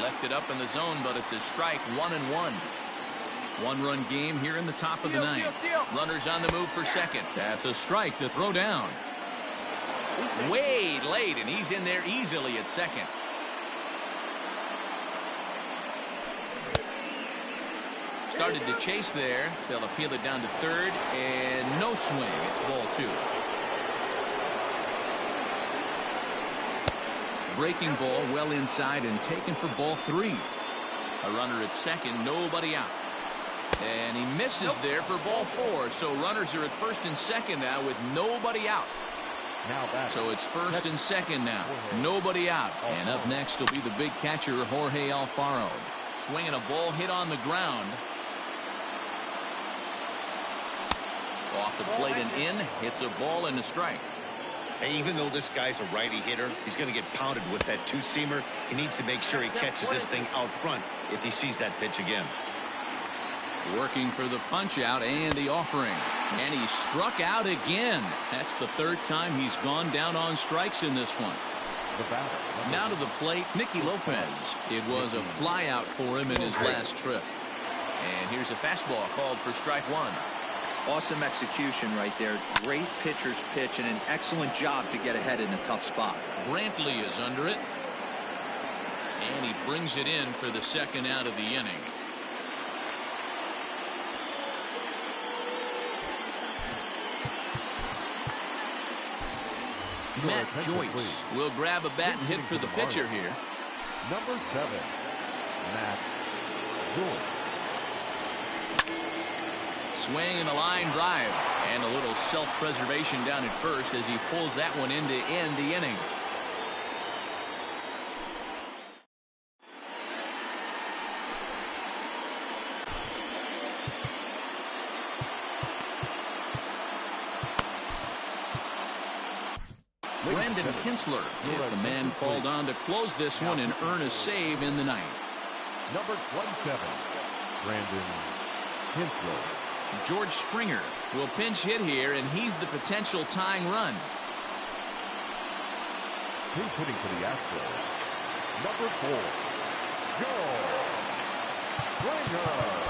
Left it up in the zone, but it's a strike. 1-1. 1-run game here in the top of the 9th. Runners on the move for second. That's a strike to throw down. Way late, and he's in there easily at second. Started to chase there. They'll appeal it down to third, and no swing. It's ball 2. Breaking ball well inside and taken for ball 3. A runner at second, nobody out. And he misses there for ball 4. So runners are at first and second now with nobody out. So it's first and second now. Nobody out. And up next will be the big catcher, Jorge Alfaro. Swinging a ball hit on the ground. Off the plate and in. Hits a ball and a strike. Hey, even though this guy's a righty hitter, he's going to get pounded with that two-seamer. He needs to make sure he catches this thing out front if he sees that pitch again. Working for the punch out and the offering. And he struck out again. That's the third time he's gone down on strikes in this one. Now to the plate, Nicky Lopez. It was a fly out for him in his last trip. And here's a fastball called for strike 1. Awesome execution right there. Great pitcher's pitch and an excellent job to get ahead in a tough spot. Brantley is under it. And he brings it in for the second out of the inning. Matt Joyce will grab a bat and hit for the pitcher here. Number 7, Matt Joyce. Swing and a line drive. And a little self-preservation down at first as he pulls that one in to end the inning. Brandon Kinsler is the man called on to close this one and earn a save in the ninth. Number 27, Brandon Kinsler. George Springer will pinch hit here, and he's the potential tying run. He's hitting for the Astros. Number 4, George Springer.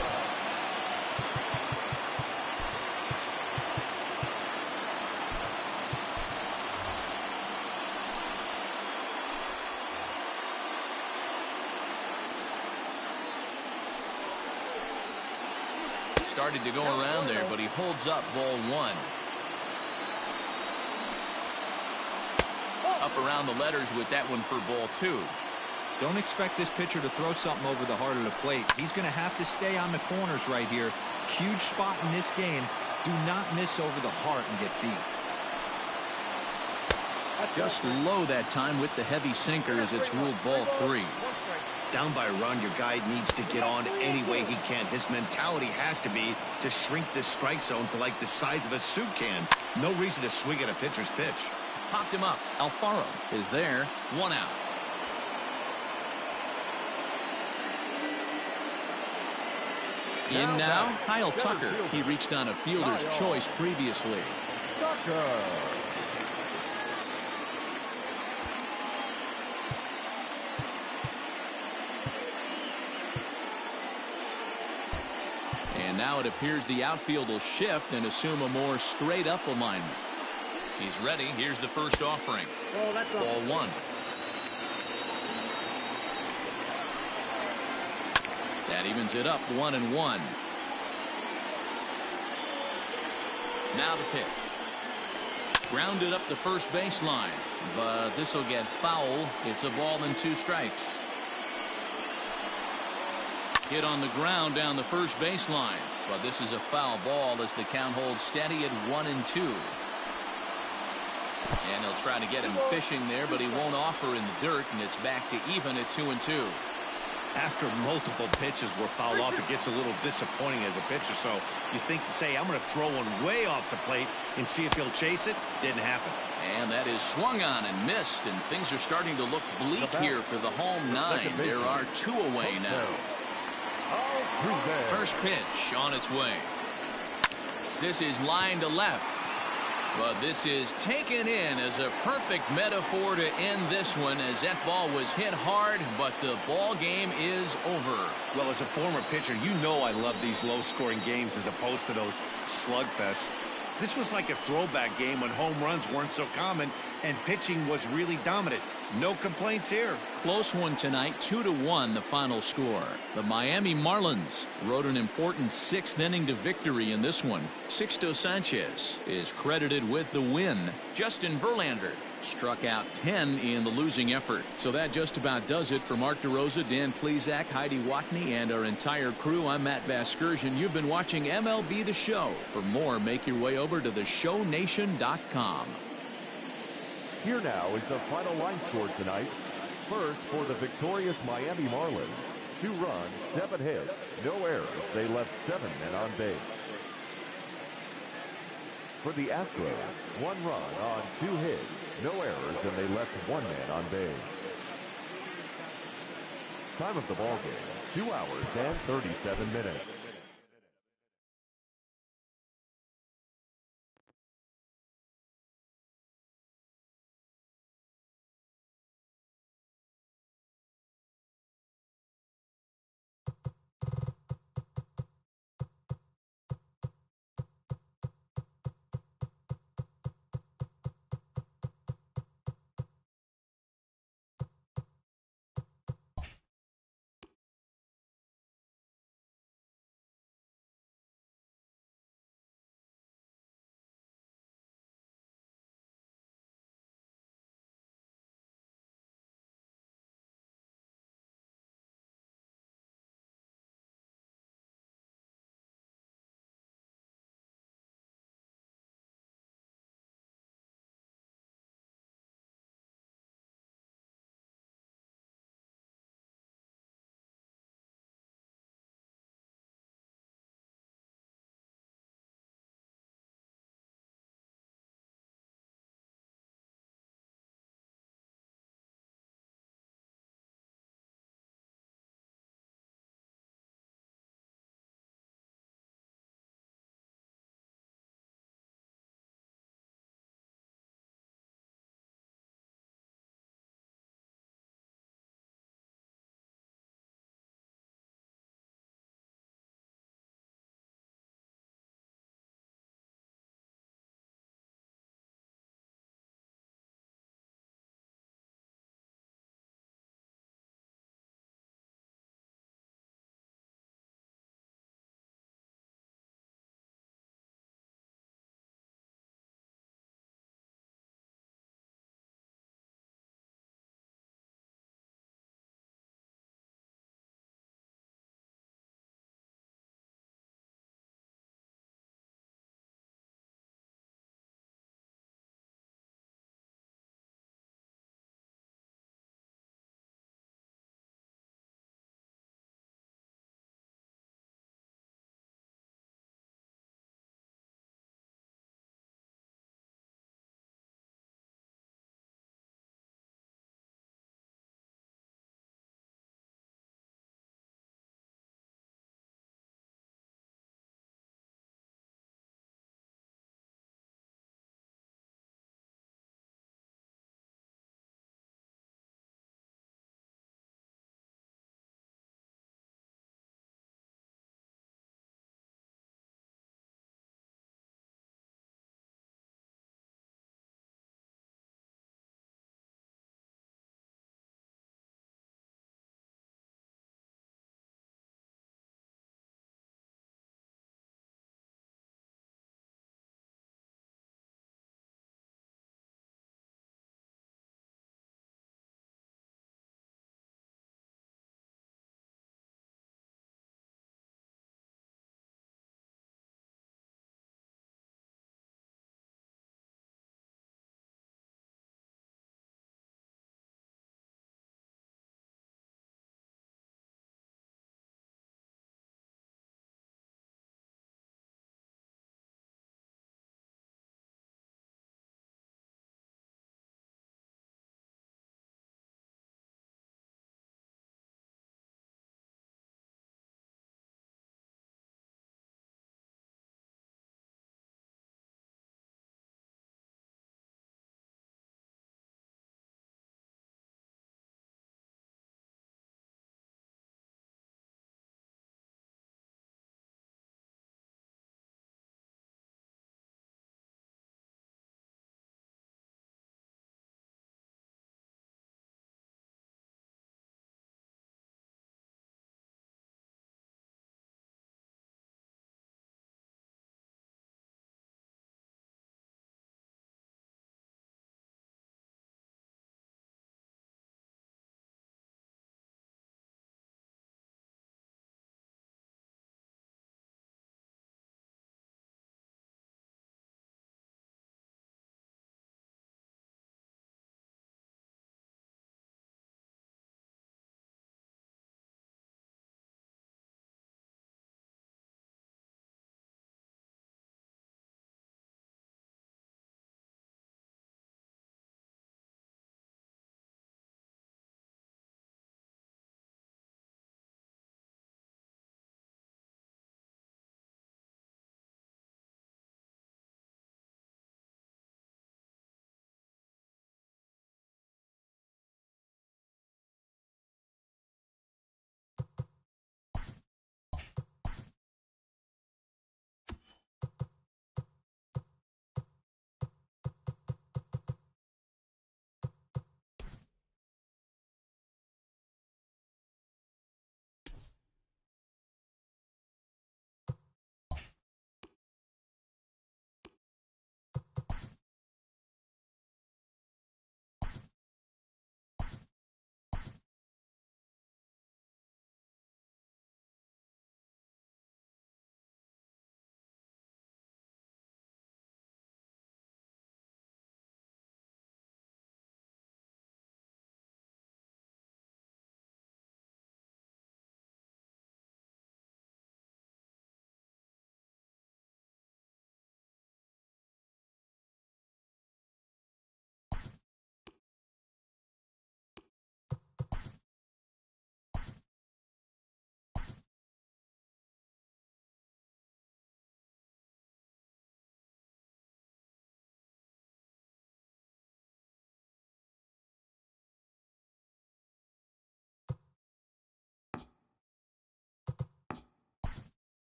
Started to go around there, but he holds up ball 1. Up around the letters with that one for ball 2. Don't expect this pitcher to throw something over the heart of the plate. He's going to have to stay on the corners right here. Huge spot in this game. Do not miss over the heart and get beat. Just low that time with the heavy sinker as it's ruled ball 3. Down by a run, your guy needs to get on any way he can. His mentality has to be to shrink this strike zone to like the size of a soup can. No reason to swing at a pitcher's pitch. Popped him up. Alfaro is there. 1 out. In now, Kyle Tucker. He reached on a fielder's choice previously. Tucker. And now it appears the outfield will shift and assume a more straight-up alignment. He's ready. Here's the first offering. Oh, that's ball 1. That evens it up 1-1. Now the pitch. Grounded up the first baseline, but this will get foul. It's a ball and 2 strikes. Hit on the ground down the first baseline, but this is a foul ball as the count holds steady at 1-2. And he'll try to get him fishing there, but he won't offer in the dirt, and it's back to even at 2-2. After multiple pitches were fouled off, it gets a little disappointing as a pitcher. So you think, say, I'm going to throw one way off the plate and see if he'll chase it. Didn't happen. And that is swung on and missed, and things are starting to look bleak here for the home 9. There are 2 away now. First pitch on its way. This is line to left. But this is taken in as a perfect metaphor to end this one, as that ball was hit hard, but the ball game is over. Well, as a former pitcher, you know I love these low-scoring games as opposed to those slugfests. This was like a throwback game when home runs weren't so common and pitching was really dominant. No complaints here. close one tonight, 2-1 the final score. The Miami Marlins rode an important 6th inning to victory in this one. Sixto Sanchez is credited with the win. Justin Verlander struck out 10 in the losing effort. So that just about does it for Mark DeRosa, Dan Plesac, Heidi Watney, and our entire crew. I'm Matt Vasgersian. You've been watching MLB The Show. For more, make your way over to theshownation.com. Here now is the final line score tonight. First, for the victorious Miami Marlins, 2 runs, 7 hits, no errors. They left 7 men on base. For the Astros, 1 run on 2 hits, no errors, and they left 1 man on base. Time of the ball game, 2 hours and 37 minutes.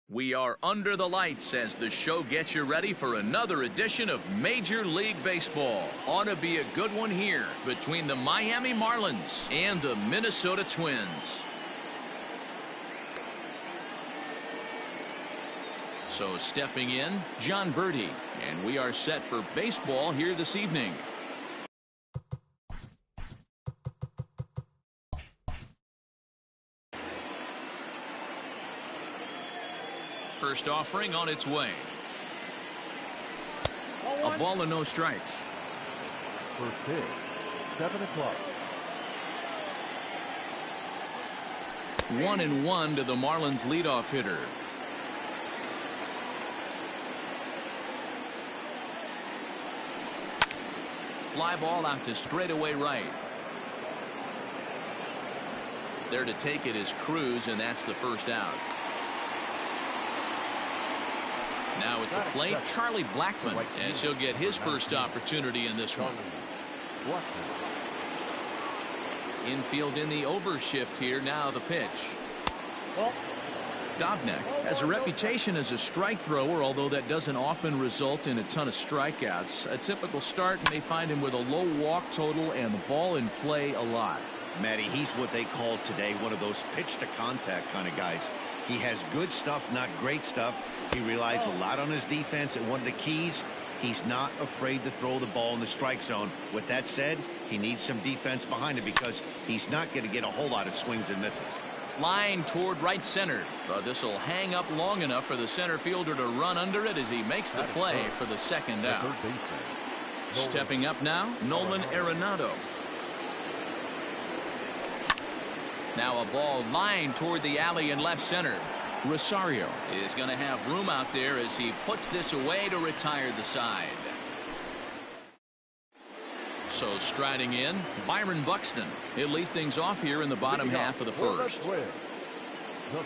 We are under the lights as the show gets you ready for another edition of Major League Baseball. Ought to be a good one here between the Miami Marlins and the Minnesota Twins. So stepping in, John Birdie, and we are set for baseball here this evening. First offering on its way. A ball and no strikes. First pitch, 7 o'clock. 1-1 to the Marlins leadoff hitter. Fly ball out to straightaway right. There to take it is Cruz, and that's the first out. Now at the plate, Charlie Blackmon, as he'll get his first opportunity in this one. Infield in the overshift here. Now the pitch. Dobnak has a reputation as a strike thrower, although that doesn't often result in a ton of strikeouts. A typical start may find him with a low walk total and the ball in play a lot. Matty, he's what they call today one of those pitch to contact kind of guys. He has good stuff, not great stuff. He relies a lot on his defense, and one of the keys, he's not afraid to throw the ball in the strike zone. With that said, he needs some defense behind him because he's not going to get a whole lot of swings and misses. Line toward right center. But this will hang up long enough for the center fielder to run under it as he makes the play for the second out. Stepping up now, Nolan Arenado. Now a ball lined toward the alley in left center. Rosario is going to have room out there as he puts this away to retire the side. So striding in, Byron Buxton. He'll lead things off here in the bottom half of the first. The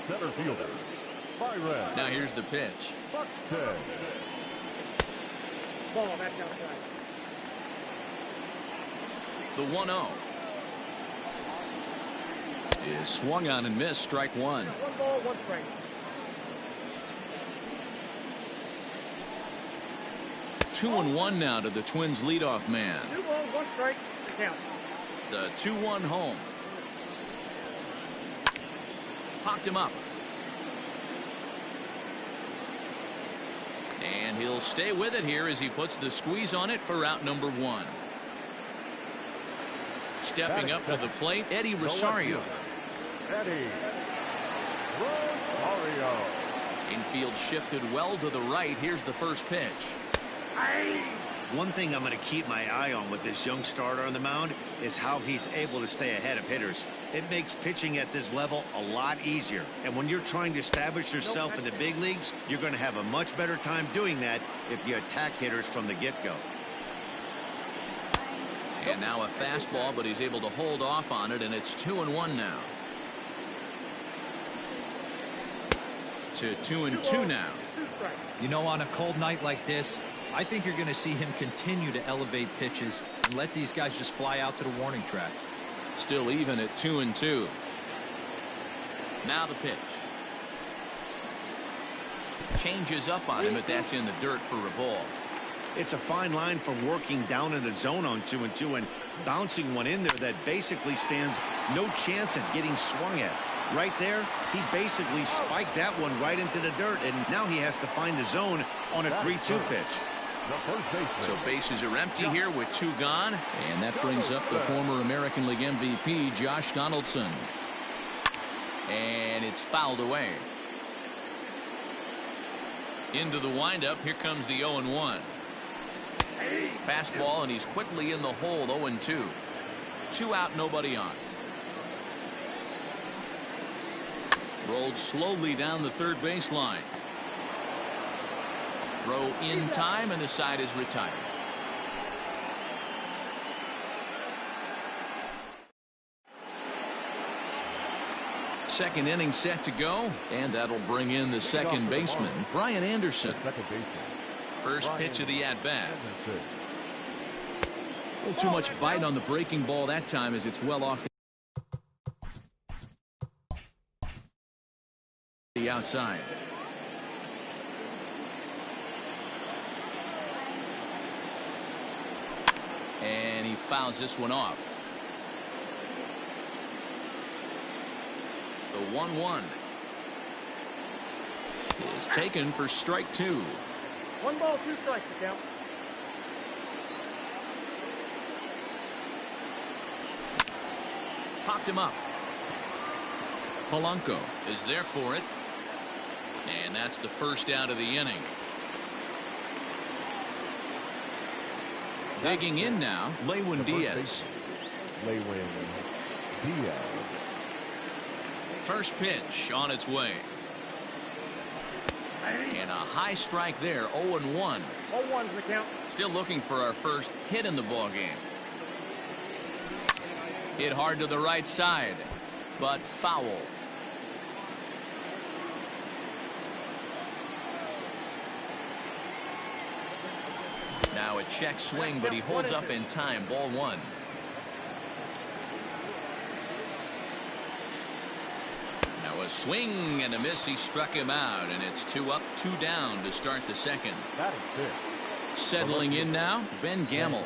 center fielder, Byron. Now here's the pitch. Buxton. Ball back outside. The 1-0 is swung on and missed. Strike one. 1 ball, 1 strike. 2-1 now to the Twins leadoff man. 2 balls, 1 strike. The count. The 2-1 home. Popped him up. And he'll stay with it here as he puts the squeeze on it for out number 1. Stepping up to the plate, Eddie Rosario. Eddie Rosario. Infield shifted well to the right. Here's the first pitch. One thing I'm going to keep my eye on with this young starter on the mound is how he's able to stay ahead of hitters. It makes pitching at this level a lot easier. And when you're trying to establish yourself in the big leagues, you're going to have a much better time doing that if you attack hitters from the get-go. And now a fastball, but he's able to hold off on it, and it's 2-1 now. To 2-2 now. You know, on a cold night like this, I think you're going to see him continue to elevate pitches and let these guys just fly out to the warning track. Still even at 2-2. Now the pitch. Changes up on him, but that's in the dirt for a ball. It's a fine line from working down in the zone on 2-2 and bouncing one in there that basically stands no chance of getting swung at. Right there, he basically spiked that one right into the dirt, and now he has to find the zone on a 3-2 pitch. So bases are empty here with 2 gone, and that brings up the former American League MVP, Josh Donaldson. And it's fouled away. Into the windup, here comes the 0-1. Fastball, and he's quickly in the hole. 0-2. 2 out, nobody on. Rolled slowly down the third baseline. Throw in time, and the side is retired. Second inning set to go, and that'll bring in the second baseman, Brian Anderson. First pitch of the at-bat. A little too much bite on the breaking ball that time as it's well off the outside. And he fouls this one off. The 1-1 is taken for strike 2. 1 ball, 2 strikes to count. Popped him up. Polanco is there for it. And that's the first out of the inning. Digging in now, Lewin Diaz. Lewin Diaz. First pitch on its way. And a high strike there, 0-1. 0-1's the count. Still looking for our first hit in the ball game. Hit hard to the right side, but foul. Now a check swing, but he holds up in time. Ball 1. Now a swing and a miss. He struck him out, and it's 2 up, 2 down to start the second. That is it. Settling in now, Ben Gamel.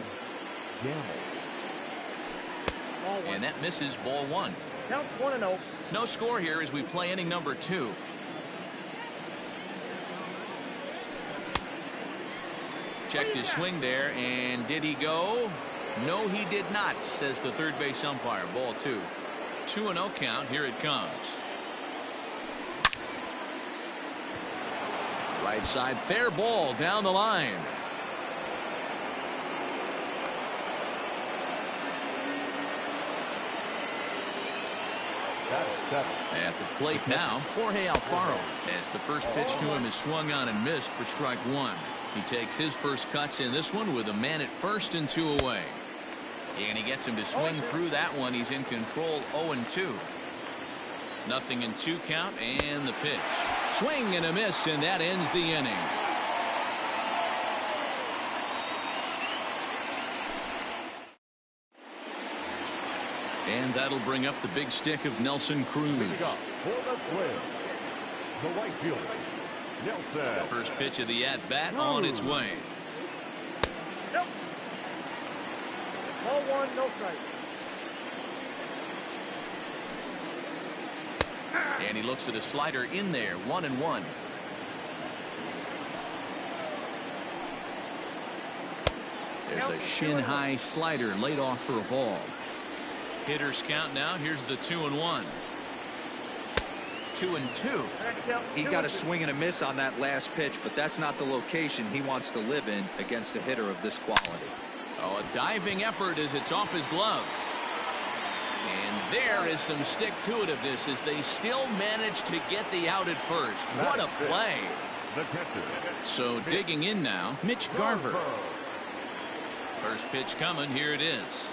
Ball 1. And that misses. Ball 1. Count 1-0. No score here as we play inning number 2. Checked his swing there, and did he go? No, he did not, says the third base umpire. Ball 2. 2-0 count. Here it comes. Right side, fair ball down the line. At the plate now, Jorge Alfaro, as the first pitch to him is swung on and missed for strike 1. He takes his first cuts in this one with a man at first and 2 away. And he gets him to swing through that one. He's in control, 0-2. Nothing in 2 count, and the pitch. Swing and a miss, and that ends the inning. And that'll bring up the big stick of Nelson Cruz. For the Twins, the right fielder, Nelson. First pitch of the at-bat on its way. Nope. Ball 1, no strike. And he looks at a slider in there, 1-1. There's a shin-high slider laid off for a ball. Hitters count now. Here's the 2-1. 2-2. He got a swing and a miss on that last pitch, but that's not the location he wants to live in against a hitter of this quality. Oh, a diving effort as it's off his glove. And there is some stick-to-itiveness as they still manage to get the out at first. What a play. So digging in now, Mitch Garver. First pitch coming. Here it is.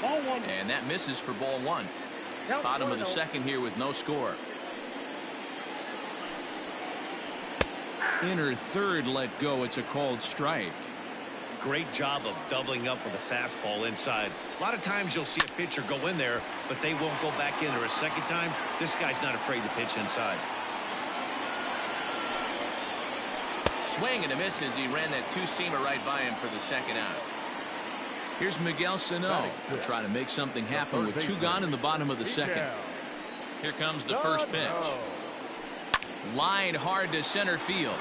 Ball 1. And that misses for ball 1. Count Bottom of the 1-0. second here with no score. Inner third let go. It's a called strike. Great job of doubling up with a fastball inside. A lot of times you'll see a pitcher go in there, but they won't go back in there a second time. This guy's not afraid to pitch inside. Swing and a miss as he ran that 2-seamer right by him for the second out. Here's Miguel Sano. He'll try to make something happen with 2 gone in the bottom of the second. Here comes the first pitch. Lined hard to center field.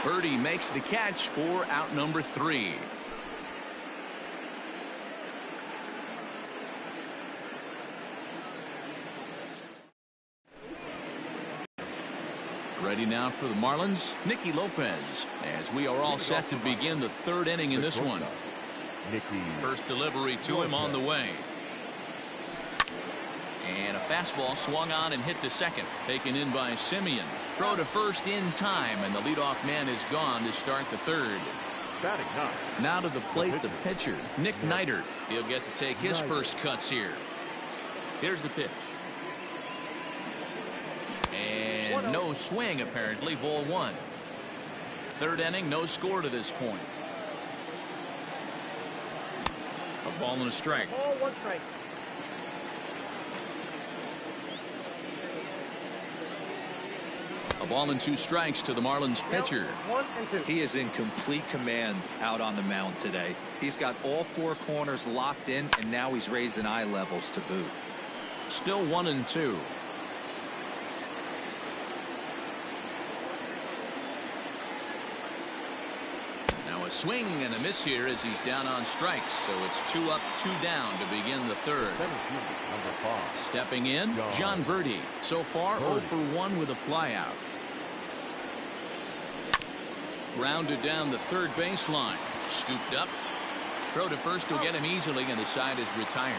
Birdie makes the catch for out number 3. Ready now for the Marlins, Nicky Lopez, as we are all set to begin the 3rd inning in this one. First delivery to him on the way. And a fastball swung on and hit to second. Taken in by Simeon. Throw to first in time, and the leadoff man is gone to start the 3rd. Now to the plate, the pitcher, Nick Neidert. He'll get to take his first cuts here. Here's the pitch. And no swing, apparently. Ball 1. 3rd inning, no score to this point. A ball and a strike. Ball 1 strike. A ball and 2 strikes to the Marlins pitcher. 1 and 2. He is in complete command out on the mound today. He's got all 4 corners locked in, and now he's raising eye levels to boot. Still 1 and 2. Now a swing and a miss here as he's down on strikes. So it's 2 up, 2 down to begin the third. Number 5. Stepping in, John Birdie. So far 0 for 1 with a flyout. Grounded down the third baseline. Scooped up. Throw to first will get him easily, and the side is retired.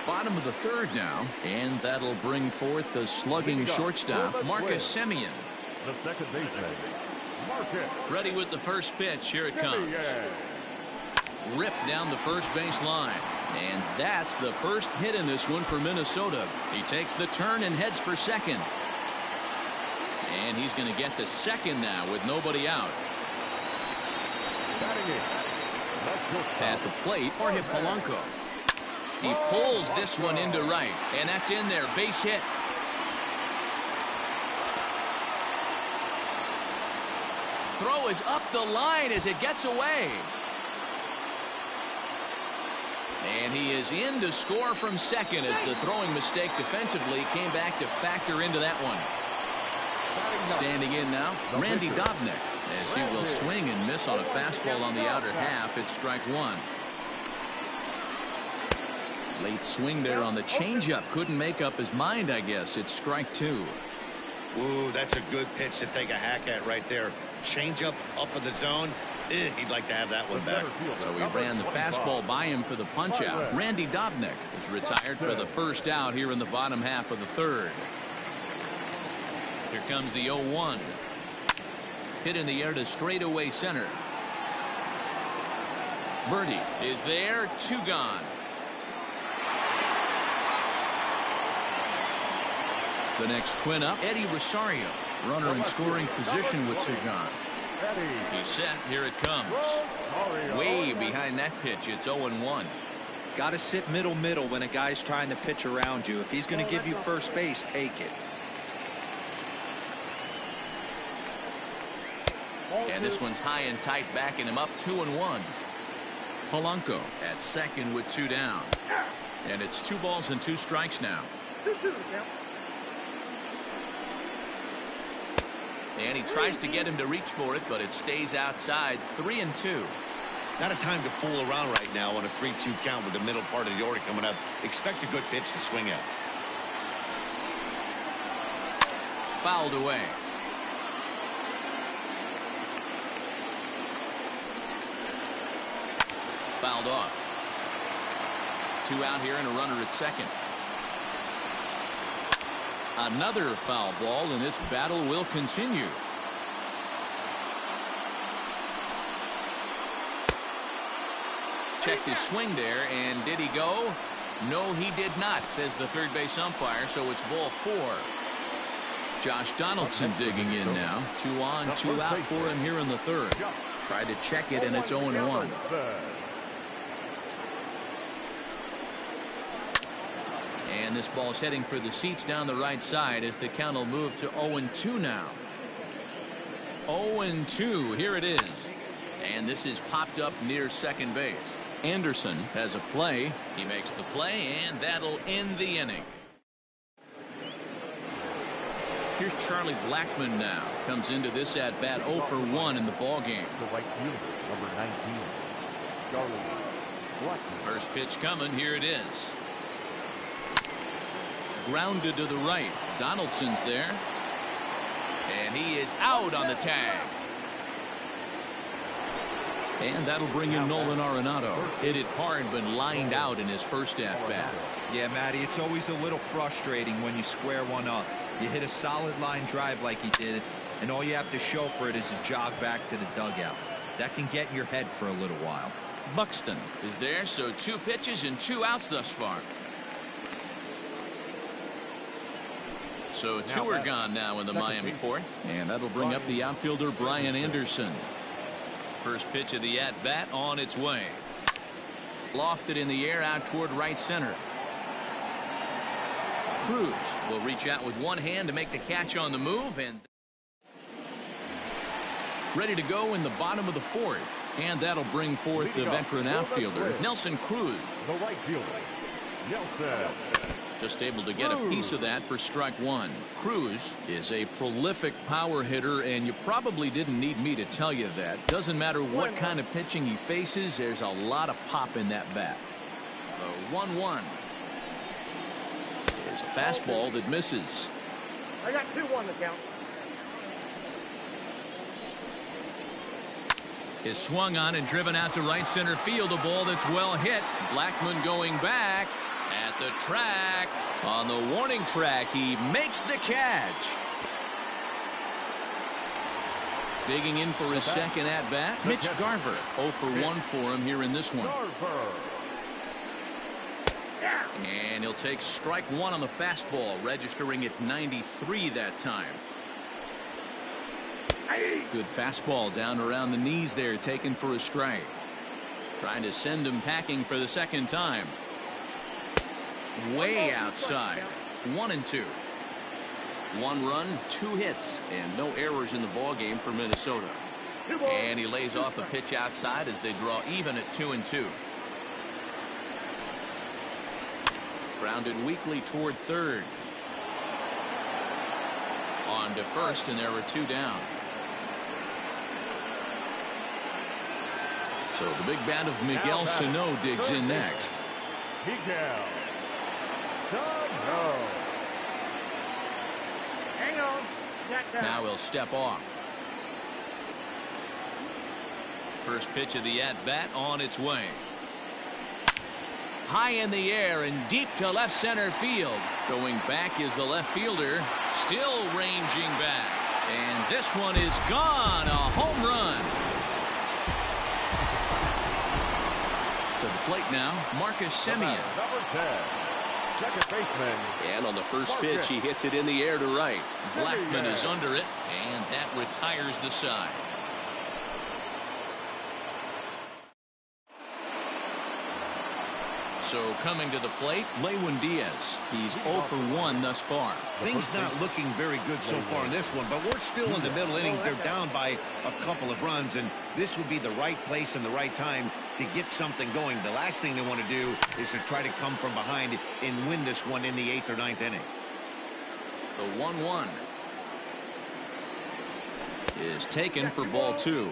Bottom of the third now, and that'll bring forth the slugging shortstop, Marcus Semien. The second baseman, Marcus. Ready with the first pitch. Here it comes. Ripped down the first base line. And that's the first hit in this one for Minnesota. He takes the turn and heads for second. And he's going to get to second now with nobody out. At the plate, Jorge Polanco. He pulls this one into right, and that's in there. Base hit. Throw is up the line as it gets away. And he is in to score from second as the throwing mistake defensively came back to factor into that one. Standing in now, Randy Dobnak, as he will swing and miss on a fastball on the outer half. It's strike 1. Late swing there on the changeup. Couldn't make up his mind, I guess. It's strike 2. Ooh, that's a good pitch to take a hack at right there. Changeup up in the zone. He'd like to have that one back. So he ran the fastball by him for the punch out. Randy Dobnak is retired for the first out here in the bottom half of the third. Here comes the 0-1. Hit in the air to straightaway center. Birdie is there. 2 gone. The next twin up, Eddie Rosario. Runner in scoring position with 2 gone. He's set. Here it comes. Way behind that pitch. It's 0-1. Got to sit middle when a guy's trying to pitch around you. If he's going to give you first base, take it. And this one's high and tight, backing him up. 2-1. Polanco at second with 2 down. And it's 2 balls and 2 strikes now. 2-2. And he tries to get him to reach for it, but it stays outside. 3-2. Not a time to fool around right now on a 3-2 count with the middle part of the order coming up. Expect a good pitch to swing at. Fouled away. Fouled off. 2 out here and a runner at second. Another foul ball, and this battle will continue. Checked his swing there, and did he go? No, he did not, says the third base umpire, so it's ball 4. Josh Donaldson digging in now. 2 on, 2 out for him here in the third. Tried to check it, and it's 0-1. And this ball's heading for the seats down the right side as the count will move to 0-2 now. 0-2, here it is. And this is popped up near second base. Anderson has a play. He makes the play, and that'll end the inning. Here's Charlie Blackmon now. Comes into this at bat 0 for 1 in the ball game. The right fielder, number 19, Charlie Blackmon. First pitch coming. Here it is. Grounded to the right. Donaldson's there. And he is out on the tag. And that'll bring in Nolan Arenado. Hit it hard, but lined out in his first at-bat. Yeah, Matty, it's always a little frustrating when you square one up. You hit a solid line drive like he did, and all you have to show for it is a jog back to the dugout. That can get in your head for a little while. Buxton is there, so 2 pitches and 2 outs thus far. So 2 are gone now in the Miami fourth, and that'll bring up the outfielder Brian Anderson. First pitch of the at-bat on its way. Lofted in the air out toward right center. Cruz will reach out with one hand to make the catch on the move, and ready to go in the bottom of the fourth. And that'll bring forth the veteran outfielder, Nelson Cruz. The right fielder, Nelson. Just able to get a piece of that for strike one. Cruz is a prolific power hitter, and you probably didn't need me to tell you that. Doesn't matter what kind of pitching he faces, there's a lot of pop in that bat. The 1-1 is a fastball that misses. I got 2-1 to count. Is swung on and driven out to right center field. A ball that's well hit. Blackmon going back at the track. On the warning track, he makes the catch. Digging in for his second at bat, Mitch Garver. 0 for 1 for him here in this one. And he'll take strike one on the fastball, registering at 93 that time. Good fastball down around the knees there, taken for a strike. Trying to send him packing for the second time. Way outside. 1-2. 1 run, 2 hits, and no errors in the ballgame for Minnesota. And he lays off a pitch outside as they draw even at 2-2. Grounded weakly toward third. On to first, and there were 2 down. So the big bat of Miguel Sano digs in next. Miguel Sano. Hang on. Now he'll step off. First pitch of the at-bat on its way. High in the air and deep to left center field. Going back is the left fielder. Still ranging back. And this one is gone. A home run. To the plate now, Marcus Semien. Number 10, second baseman. And on the first pitch, he hits it in the air to right. Blackmon is under it, and that retires the side. So coming to the plate, Lewin Diaz. He's 0 for 1 thus far. Things not looking very good so far in this one, but we're still in the middle innings. They're down by a couple of runs, and this would be the right place and the right time to get something going. The last thing they want to do is to try to come from behind and win this one in the 8th or 9th inning. The 1-1 is taken for ball 2.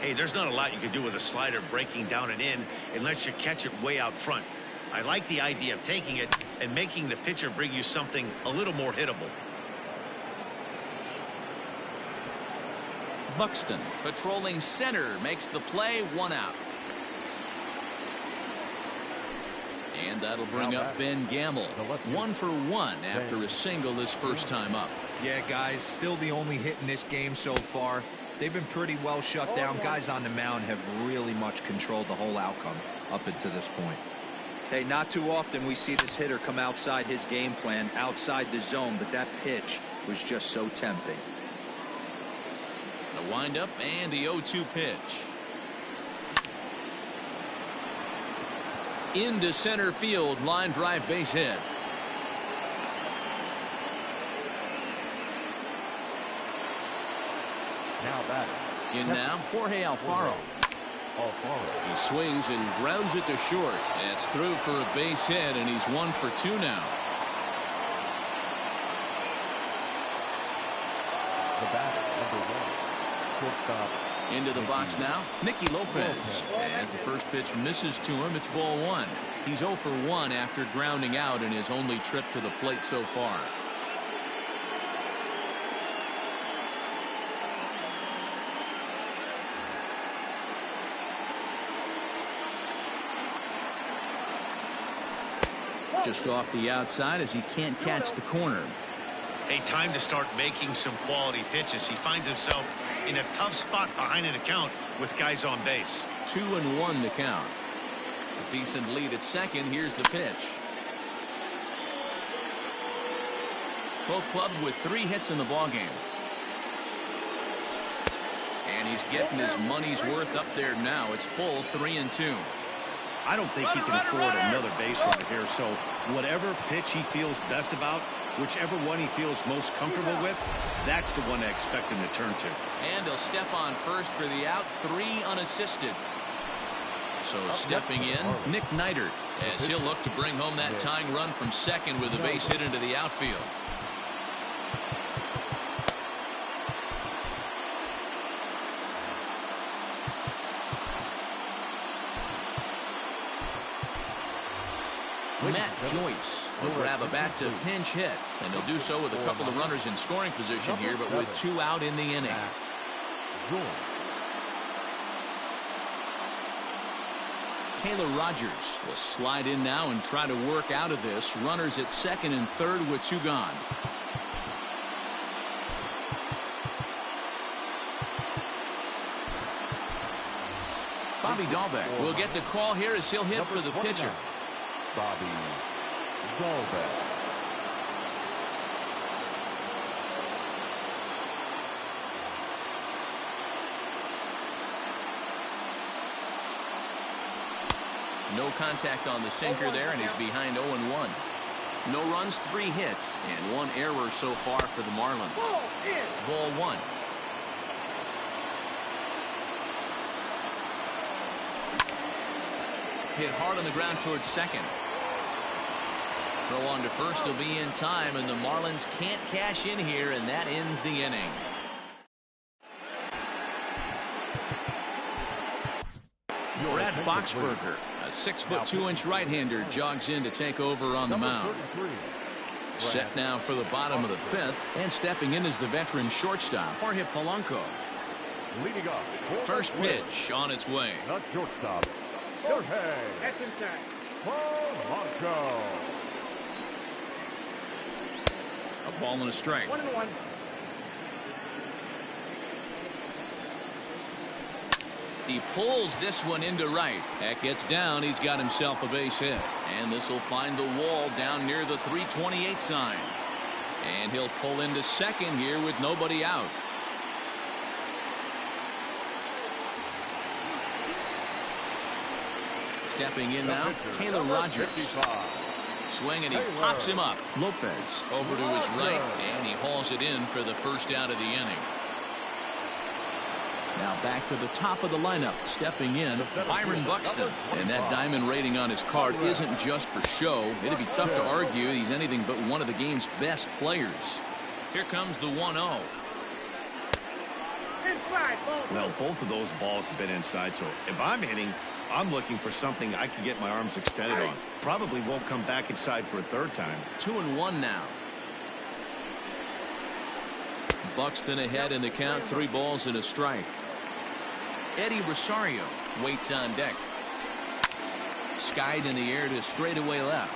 Hey, there's not a lot you can do with a slider breaking down and in unless you catch it way out front. I like the idea of taking it and making the pitcher bring you something a little more hittable. Buxton patrolling center makes the play, 1 out. And that'll bring up Ben Gamble. 1 for 1 after a single his first time up. Yeah, guys, still the only hit in this game so far. They've been pretty well shut down. Guys on the mound have really much controlled the whole outcome up until this point. Hey, not too often we see this hitter come outside his game plan, outside the zone, but that pitch was just so tempting. The windup and the 0-2 pitch. Into center field, line drive, base hit. Now batting. In now, Jorge Alfaro. He swings and grounds it to short. That's through for a base hit, and he's 1 for 2 now. The batter, number 1, shortstop. Into the box now, Nicky Lopez. As the first pitch misses to him, it's ball 1. He's 0 for 1 after grounding out in his only trip to the plate so far. Just off the outside as he can't catch the corner. Hey, time to start making some quality pitches. He finds himself in a tough spot behind an account with guys on base. 2-1 the count. A decent lead at second. Here's the pitch. Both clubs with 3 hits in the ballgame. And he's getting his money's worth up there now. It's full 3-2. I don't think he can afford another base runner here. So whatever pitch he feels best about, whichever one he feels most comfortable with, that's the one I expect him to turn to. And he'll step on first for the out, 3 unassisted. So stepping in, Nick Neidert, as he'll look to bring home that tying run from second with a base hit into the outfield. Matt Joyce will grab a bat to pinch hit, and he'll do so with a couple of runners in scoring position here, but with 2 out in the inning. Taylor Rogers will slide in now and try to work out of this. Runners at second and third with 2 gone. Bobby Dahlbeck will get the call here as he'll hit for the pitcher. Bobby Dahlbeck. No contact on the sinker there, and he's behind 0-1. No runs, 3 hits, and 1 error so far for the Marlins. Ball 1. Hit hard on the ground towards second. Throw on to first will be in time, and the Marlins can't cash in here, and that ends the inning. Brad Boxberger, a 6'2" right-hander, jogs in to take over on the mound. Set now for the bottom of the 5th, and stepping in is the veteran shortstop, Jorge Polanco. Leading up. First pitch on its way. Not shortstop. Jorge. That's inside. Polanco. A ball and a strike. 1-1. He pulls this one into right. That gets down. He's got himself a base hit. And this will find the wall down near the 328 sign. And he'll pull into second here with nobody out. Stepping in now, Taylor Rogers. Swing, and he pops him up. Lopez over to his right, and he hauls it in for the first out of the inning. Now back to the top of the lineup, stepping in, Byron Buxton. And that diamond rating on his card isn't just for show. It'd be tough to argue he's anything but one of the game's best players. Here comes the 1-0. Well, both of those balls have been inside, so if I'm hitting, I'm looking for something I can get my arms extended on. Probably won't come back inside for a 3rd time. 2-1 now. Buxton ahead in the count, 3 balls and a strike. Eddie Rosario waits on deck. Skied in the air to straightaway left.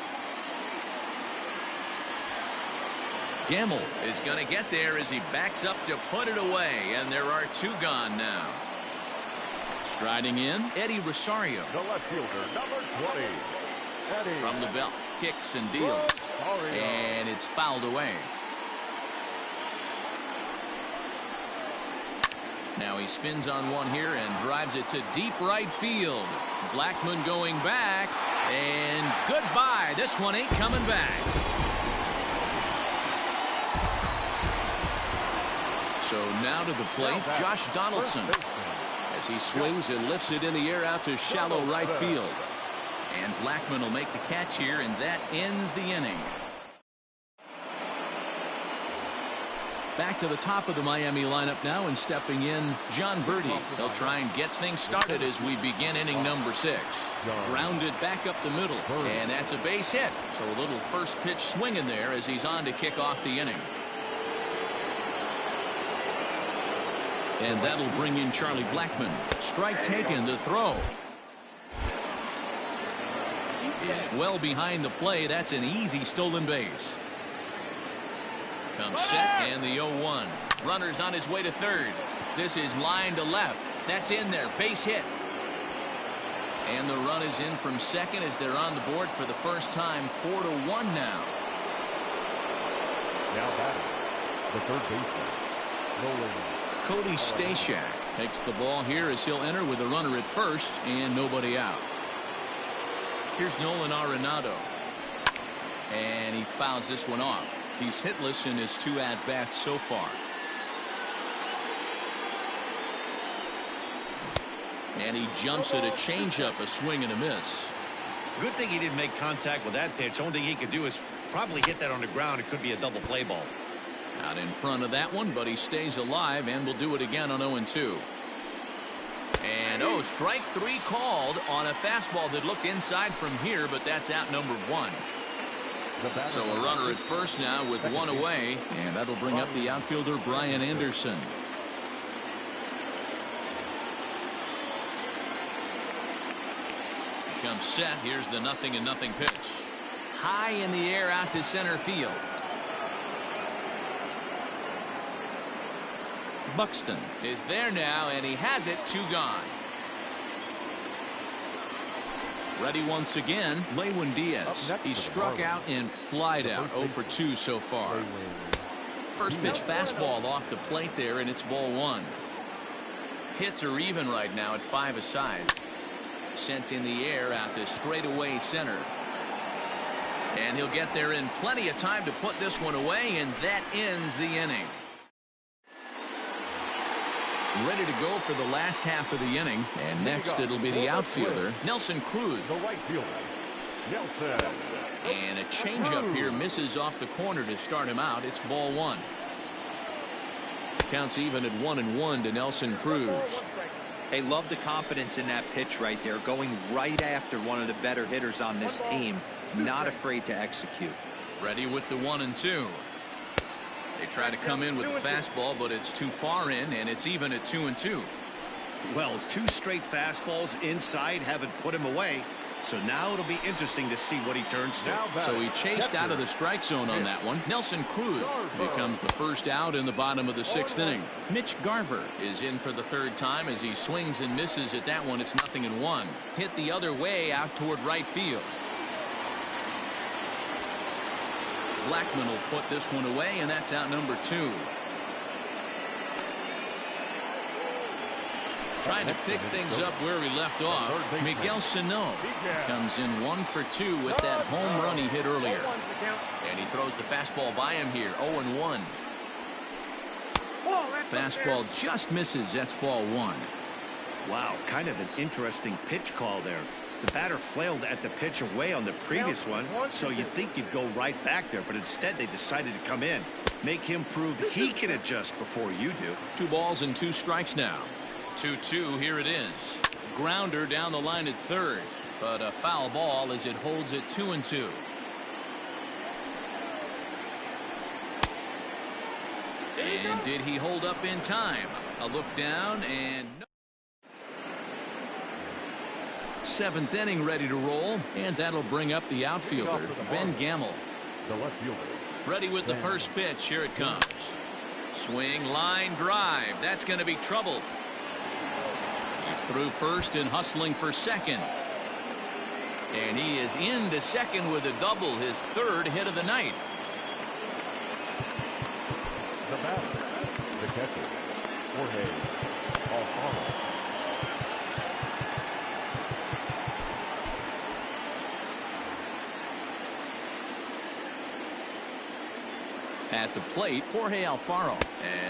Gamble is going to get there as he backs up to put it away, and there are 2 gone now. Striding in, Eddie Rosario. The left fielder, number 20. Eddie. From the belt, kicks and deals. And it's fouled away. Now he spins on one here and drives it to deep right field. Blackmon going back, and goodbye. This one ain't coming back. So now to the plate, Josh Donaldson, as he swings and lifts it in the air out to shallow right field. And Blackmon will make the catch here, and that ends the inning. Back to the top of the Miami lineup now, and stepping in, John Birdie. They'll try and get things started as we begin inning number 6. Grounded back up the middle, and that's a base hit. So a little first pitch swing in there as he's on to kick off the inning. And that'll bring in Charlie Blackmon. Strike taken, the throw. Is well behind the play. That's an easy stolen base. Comes set, and the 0-1. Runner's on his way to third. This is line to left. That's in there. Base hit. And the run is in from second as they're on the board for the first time. 4-1 now. Now batting, the third baseman, Nolan. Cody Stashak takes the ball here as he'll enter with a runner at first and nobody out. Here's Nolan Arenado. And he fouls this one off. He's hitless in his 2 at-bats so far. And he jumps at a changeup, a swing and a miss. Good thing he didn't make contact with that pitch. Only thing he could do is probably hit that on the ground. It could be a double play ball. Out in front of that one, but he stays alive and will do it again on 0-2. And strike 3 called on a fastball that looked inside from here, but that's out number 1. So a runner at first now with 1 away, and that'll bring up the outfielder Brian Anderson. Comes set. Here's the 0-0 pitch. High in the air out to center field. Buxton is there now, and he has it. 2 gone. Ready once again, Lewin Diaz. He struck out and flied out. 0 for 2 so far. First pitch fastball off the plate there, and it's ball 1. Hits are even right now at 5 aside. Sent in the air out to straightaway center. And he'll get there in plenty of time to put this one away, and that ends the inning. Ready to go for the last half of the inning, and next it'll be the outfielder, Nelson Cruz. The right fielder, Nelson. And a changeup here misses off the corner to start him out. It's ball 1. Counts even at 1-1 to Nelson Cruz. Hey, love the confidence in that pitch right there, going right after one of the better hitters on this team. Not afraid to execute. Ready with the 1-2. They try to come in with the fastball, but it's too far in, and it's even at 2-2. Well, 2 straight fastballs inside haven't put him away. So now it'll be interesting to see what he turns to. So he chased out of the strike zone on that one. Nelson Cruz becomes the first out in the bottom of the 6th inning. Mitch Garver is in for the 3rd time as he swings and misses at that one. It's 0-1. Hit the other way out toward right field. Blackman will put this one away, and that's out number 2. Trying to pick things up where he left off. Miguel Sano comes in 1 for 2 with that home run he hit earlier. And he throws the fastball by him here. 0-1. Fastball just misses. That's ball 1. Wow, kind of an interesting pitch call there. The batter flailed at the pitch away on the previous one, so you'd think you'd go right back there, but instead they decided to come in. Make him prove he can adjust before you do. 2 balls and 2 strikes now. 2-2, here it is. Grounder down the line at 3rd, but a foul ball as it holds it 2-2. And did he hold up in time? A look down and no. 7th inning ready to roll, and that'll bring up the outfielder, Ben Gamel. The left fielder. Ready with the first pitch. Here it comes. Swing, line, drive. That's going to be trouble. He's through first and hustling for second. And he is into second with a double, his 3rd hit of the night. The batter, the catcher, Jorge Alfaro. At the plate, Jorge Alfaro,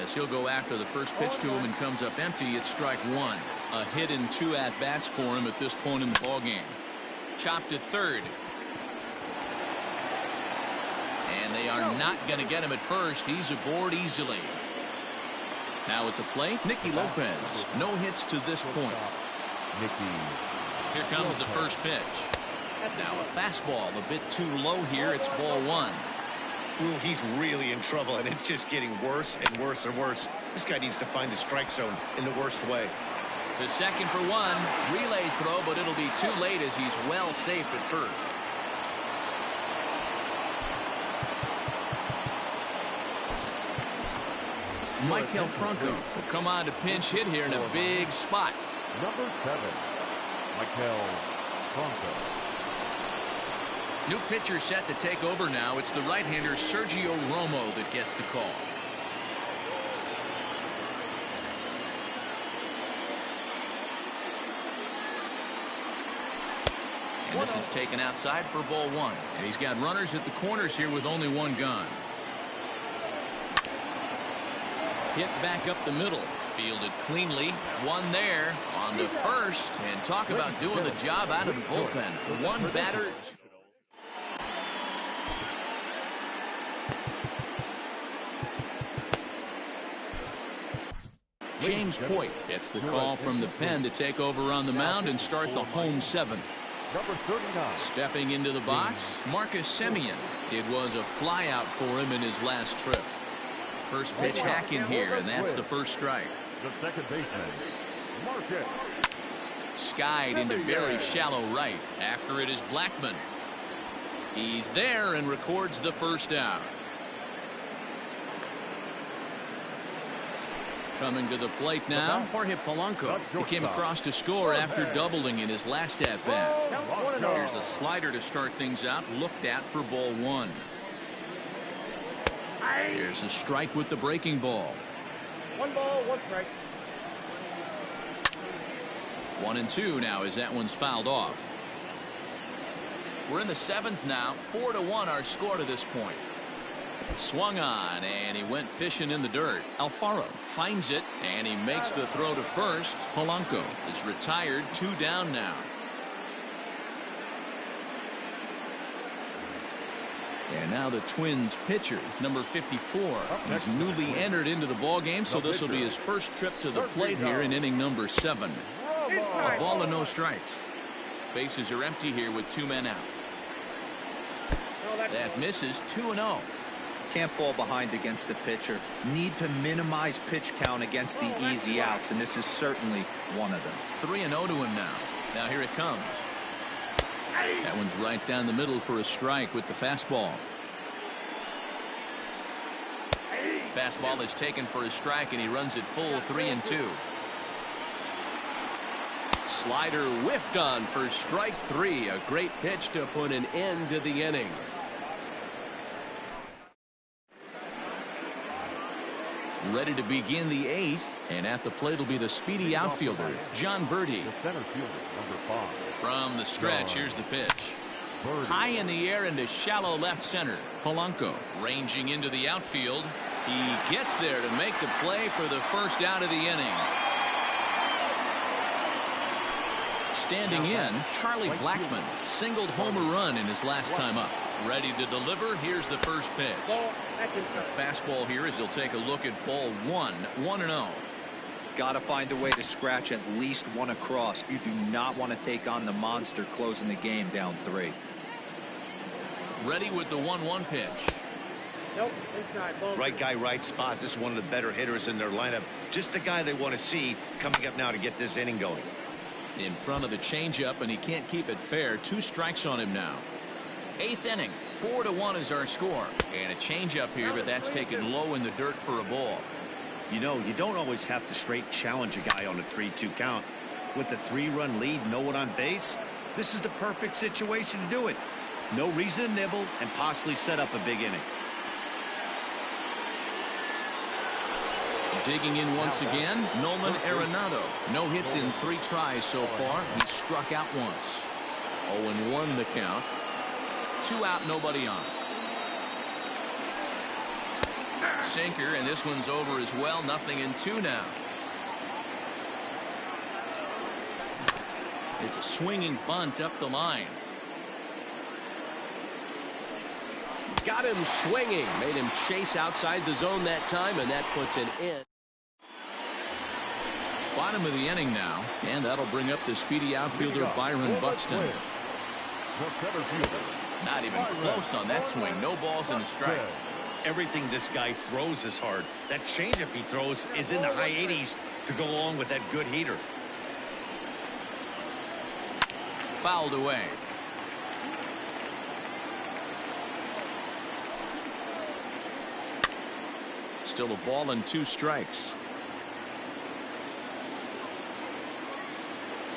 as he'll go after the first pitch to him and comes up empty. It's strike 1. A hit in 2 at-bats for him at this point in the ballgame. Chopped at 3rd. And they are not going to get him at first. He's aboard easily. Now at the plate, Nicky Lopez. No hits to this point. Here comes the first pitch. Now a fastball a bit too low here. It's ball 1. Well, he's really in trouble, and it's just getting worse and worse and worse. This guy needs to find the strike zone in the worst way. The second for 1. Relay throw, but it'll be too late as he's well safe at first. Maikel Franco will come on to pinch hit here in a big spot. Number 7, Maikel Franco. New pitcher set to take over now. It's the right-hander Sergio Romo that gets the call. And this is taken outside for ball one. And he's got runners at the corners here with only one gone. Hit back up the middle. Fielded cleanly. One there on to first. And talk about doing the job out of the bullpen. One batter. James Hoyt gets the call from the pen to take over on the mound and start the home seventh. Number 39. Stepping into the box, Marcus Semien. It was a flyout for him in his last trip. First pitch hacking here, and that's the first strike. The second baseman, Marcus. Skied into very shallow right. After it is Blackman. He's there and records the first out. Coming to the plate now, Jorge Polanco. He came across to score after doubling in his last at-bat. Here's a slider to start things out, looked at for ball one. Here's a strike with the breaking ball. 1 ball, 1 strike. 1-2 now as that one's fouled off. We're in the seventh now. 4-1 our score to this point. Swung on, and he went fishing in the dirt. Alfaro finds it, and he makes the throw to first. Polanco is retired, 2 down now. And now the Twins pitcher, number 54. He's newly entered into the ball game, so this will be his first trip to the plate here in inning number 7. A ball and no strikes. Bases are empty here with 2 men out. That misses. 2-0. Can't fall behind against the pitcher. Need to minimize pitch count against the easy outs, and this is certainly one of them. 3-0 to him now. Now here it comes. That one's right down the middle for a strike with the fastball. Fastball is taken for a strike, and he runs it full 3-2. Slider whiffed on for strike 3. A great pitch to put an end to the inning. Ready to begin the 8th, and at the plate will be the speedy outfielder, John Birdie. The center fielder, number 5. From the stretch, here's the pitch. High in the air into shallow left center. Polanco ranging into the outfield. He gets there to make the play for the first out of the inning. Standing in, Charlie Blackman singled home a run in his last time up. Ready to deliver. Here's the first pitch. A fastball here as he'll take a look at ball 1. 1-0. Got to find a way to scratch at least one across. You do not want to take on the monster closing the game down 3. Ready with the 1-1 pitch. Nope, inside. Ball. Right guy, right spot. This is one of the better hitters in their lineup. Just the guy they want to see coming up now to get this inning going. In front of the changeup, and he can't keep it fair. 2 strikes on him now. 8th inning. 4-1 is our score. And a changeup here, but that's taken low in the dirt for a ball. You know, you don't always have to straight challenge a guy on a 3-2 count. With the 3-run lead, no one on base, this is the perfect situation to do it. No reason to nibble and possibly set up a big inning. Digging in once again, Nolan Arenado. No hits in 3 tries so far. He struck out once. 0-1 the count. 2 out, nobody on. Sinker, and this one's over as well. 0-2 now. It's a swinging bunt up the line. Got him swinging. Made him chase outside the zone that time, and that puts an end. Bottom of the inning now, and that'll bring up the speedy outfielder Byron Buxton. Not even close on that swing. No balls in the strike. Everything this guy throws is hard. That changeup he throws is in the high 80s to go along with that good heater. Fouled away. Still a ball and 2 strikes.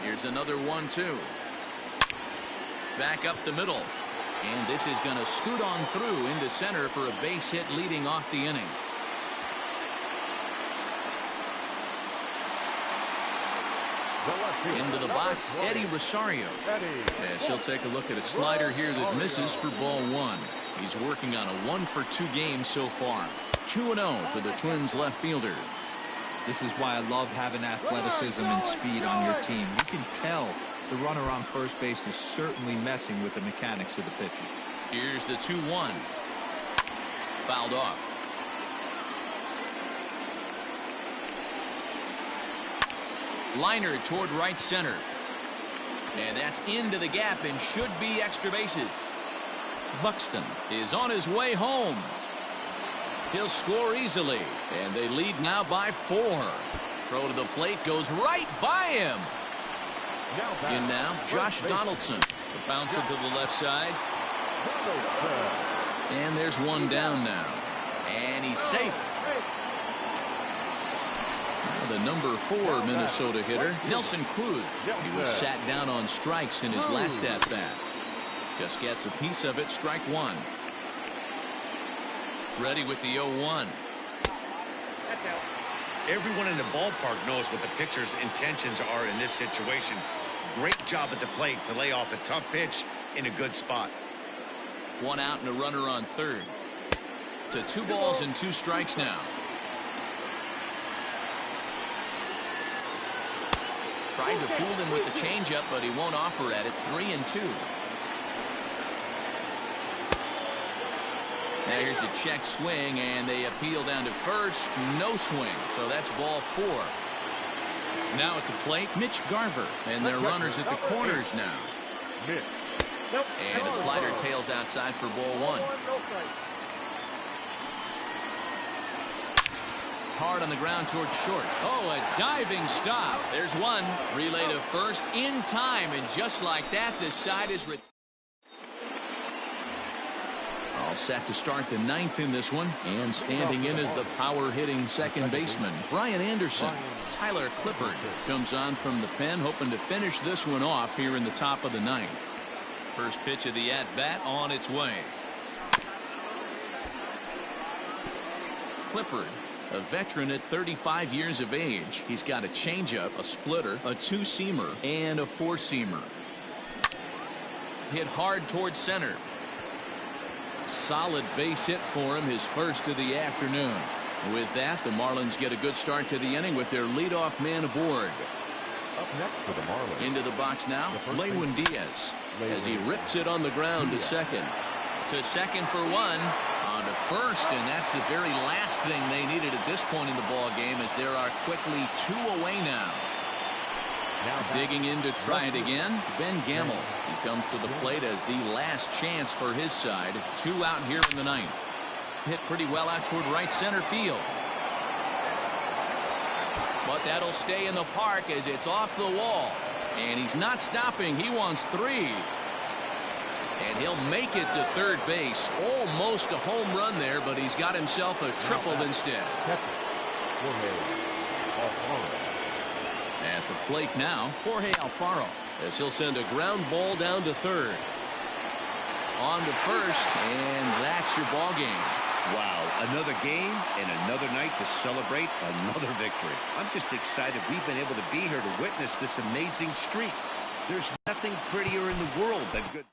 Here's another 1-2. Back up the middle. And this is going to scoot on through into center for a base hit leading off the inning. Into the box, Eddie Rosario. As he'll take a look at a slider here that misses for ball one. He's working on a 1-for-2 game so far. 2-0 to the Twins left fielder. This is why I love having athleticism and speed on your team. You can tell the runner on first base is certainly messing with the mechanics of the pitcher. Here's the 2-1. Fouled off. Liner toward right center. And that's into the gap and should be extra bases. Buxton is on his way home. He'll score easily. And they lead now by 4. Throw to the plate goes right by him. In now, Josh Donaldson. The bouncer to the left side. And there's one down now. And he's safe. Now the number 4 Minnesota hitter, Nelson Cruz. He was sat down on strikes in his last at-bat. Just gets a piece of it, strike one. Ready with the 0-1. Everyone in the ballpark knows what the pitcher's intentions are in this situation. Great job at the plate to lay off a tough pitch in a good spot. 1 out and a runner on third. To 2 balls and 2 strikes now. Tried to fool him with the changeup, but he won't offer at it. 3-2. Now here's a check swing, and they appeal down to first. No swing, so that's ball 4. Now at the plate, Mitch Garver, and their runners at the corners now. And a slider tails outside for ball 1. Hard on the ground towards short. Oh, a diving stop. There's one. Relay to first in time, and just like that, this side is retired. All set to start the 9th in this one, and standing in is the power-hitting second baseman, Brian Anderson. Tyler Clippard comes on from the pen, hoping to finish this one off here in the top of the 9th. First pitch of the at-bat on its way. Clippard, a veteran at 35 years of age. He's got a changeup, a splitter, a 2-seamer, and a 4-seamer. Hit hard towards center. Solid base hit for him, his first of the afternoon. With that, the Marlins get a good start to the inning with their leadoff man aboard. Up next for the Marlins. Into the box now, Lewin Diaz, as he rips it on the ground to second. To second for 1. On to first, and that's the very last thing they needed at this point in the ball game, as there are quickly 2 away now. Digging in to try it again, Ben Gamel. He comes to the plate as the last chance for his side. 2 out here in the 9th. Hit pretty well out toward right center field. But that'll stay in the park as it's off the wall. And he's not stopping. He wants 3. And he'll make it to third base. Almost a home run there, but he's got himself a triple instead. At the plate now, Jorge Alfaro, as he'll send a ground ball down to third. On to first, and that's your ball game. Wow, another game and another night to celebrate another victory. I'm just excited we've been able to be here to witness this amazing streak. There's nothing prettier in the world than good.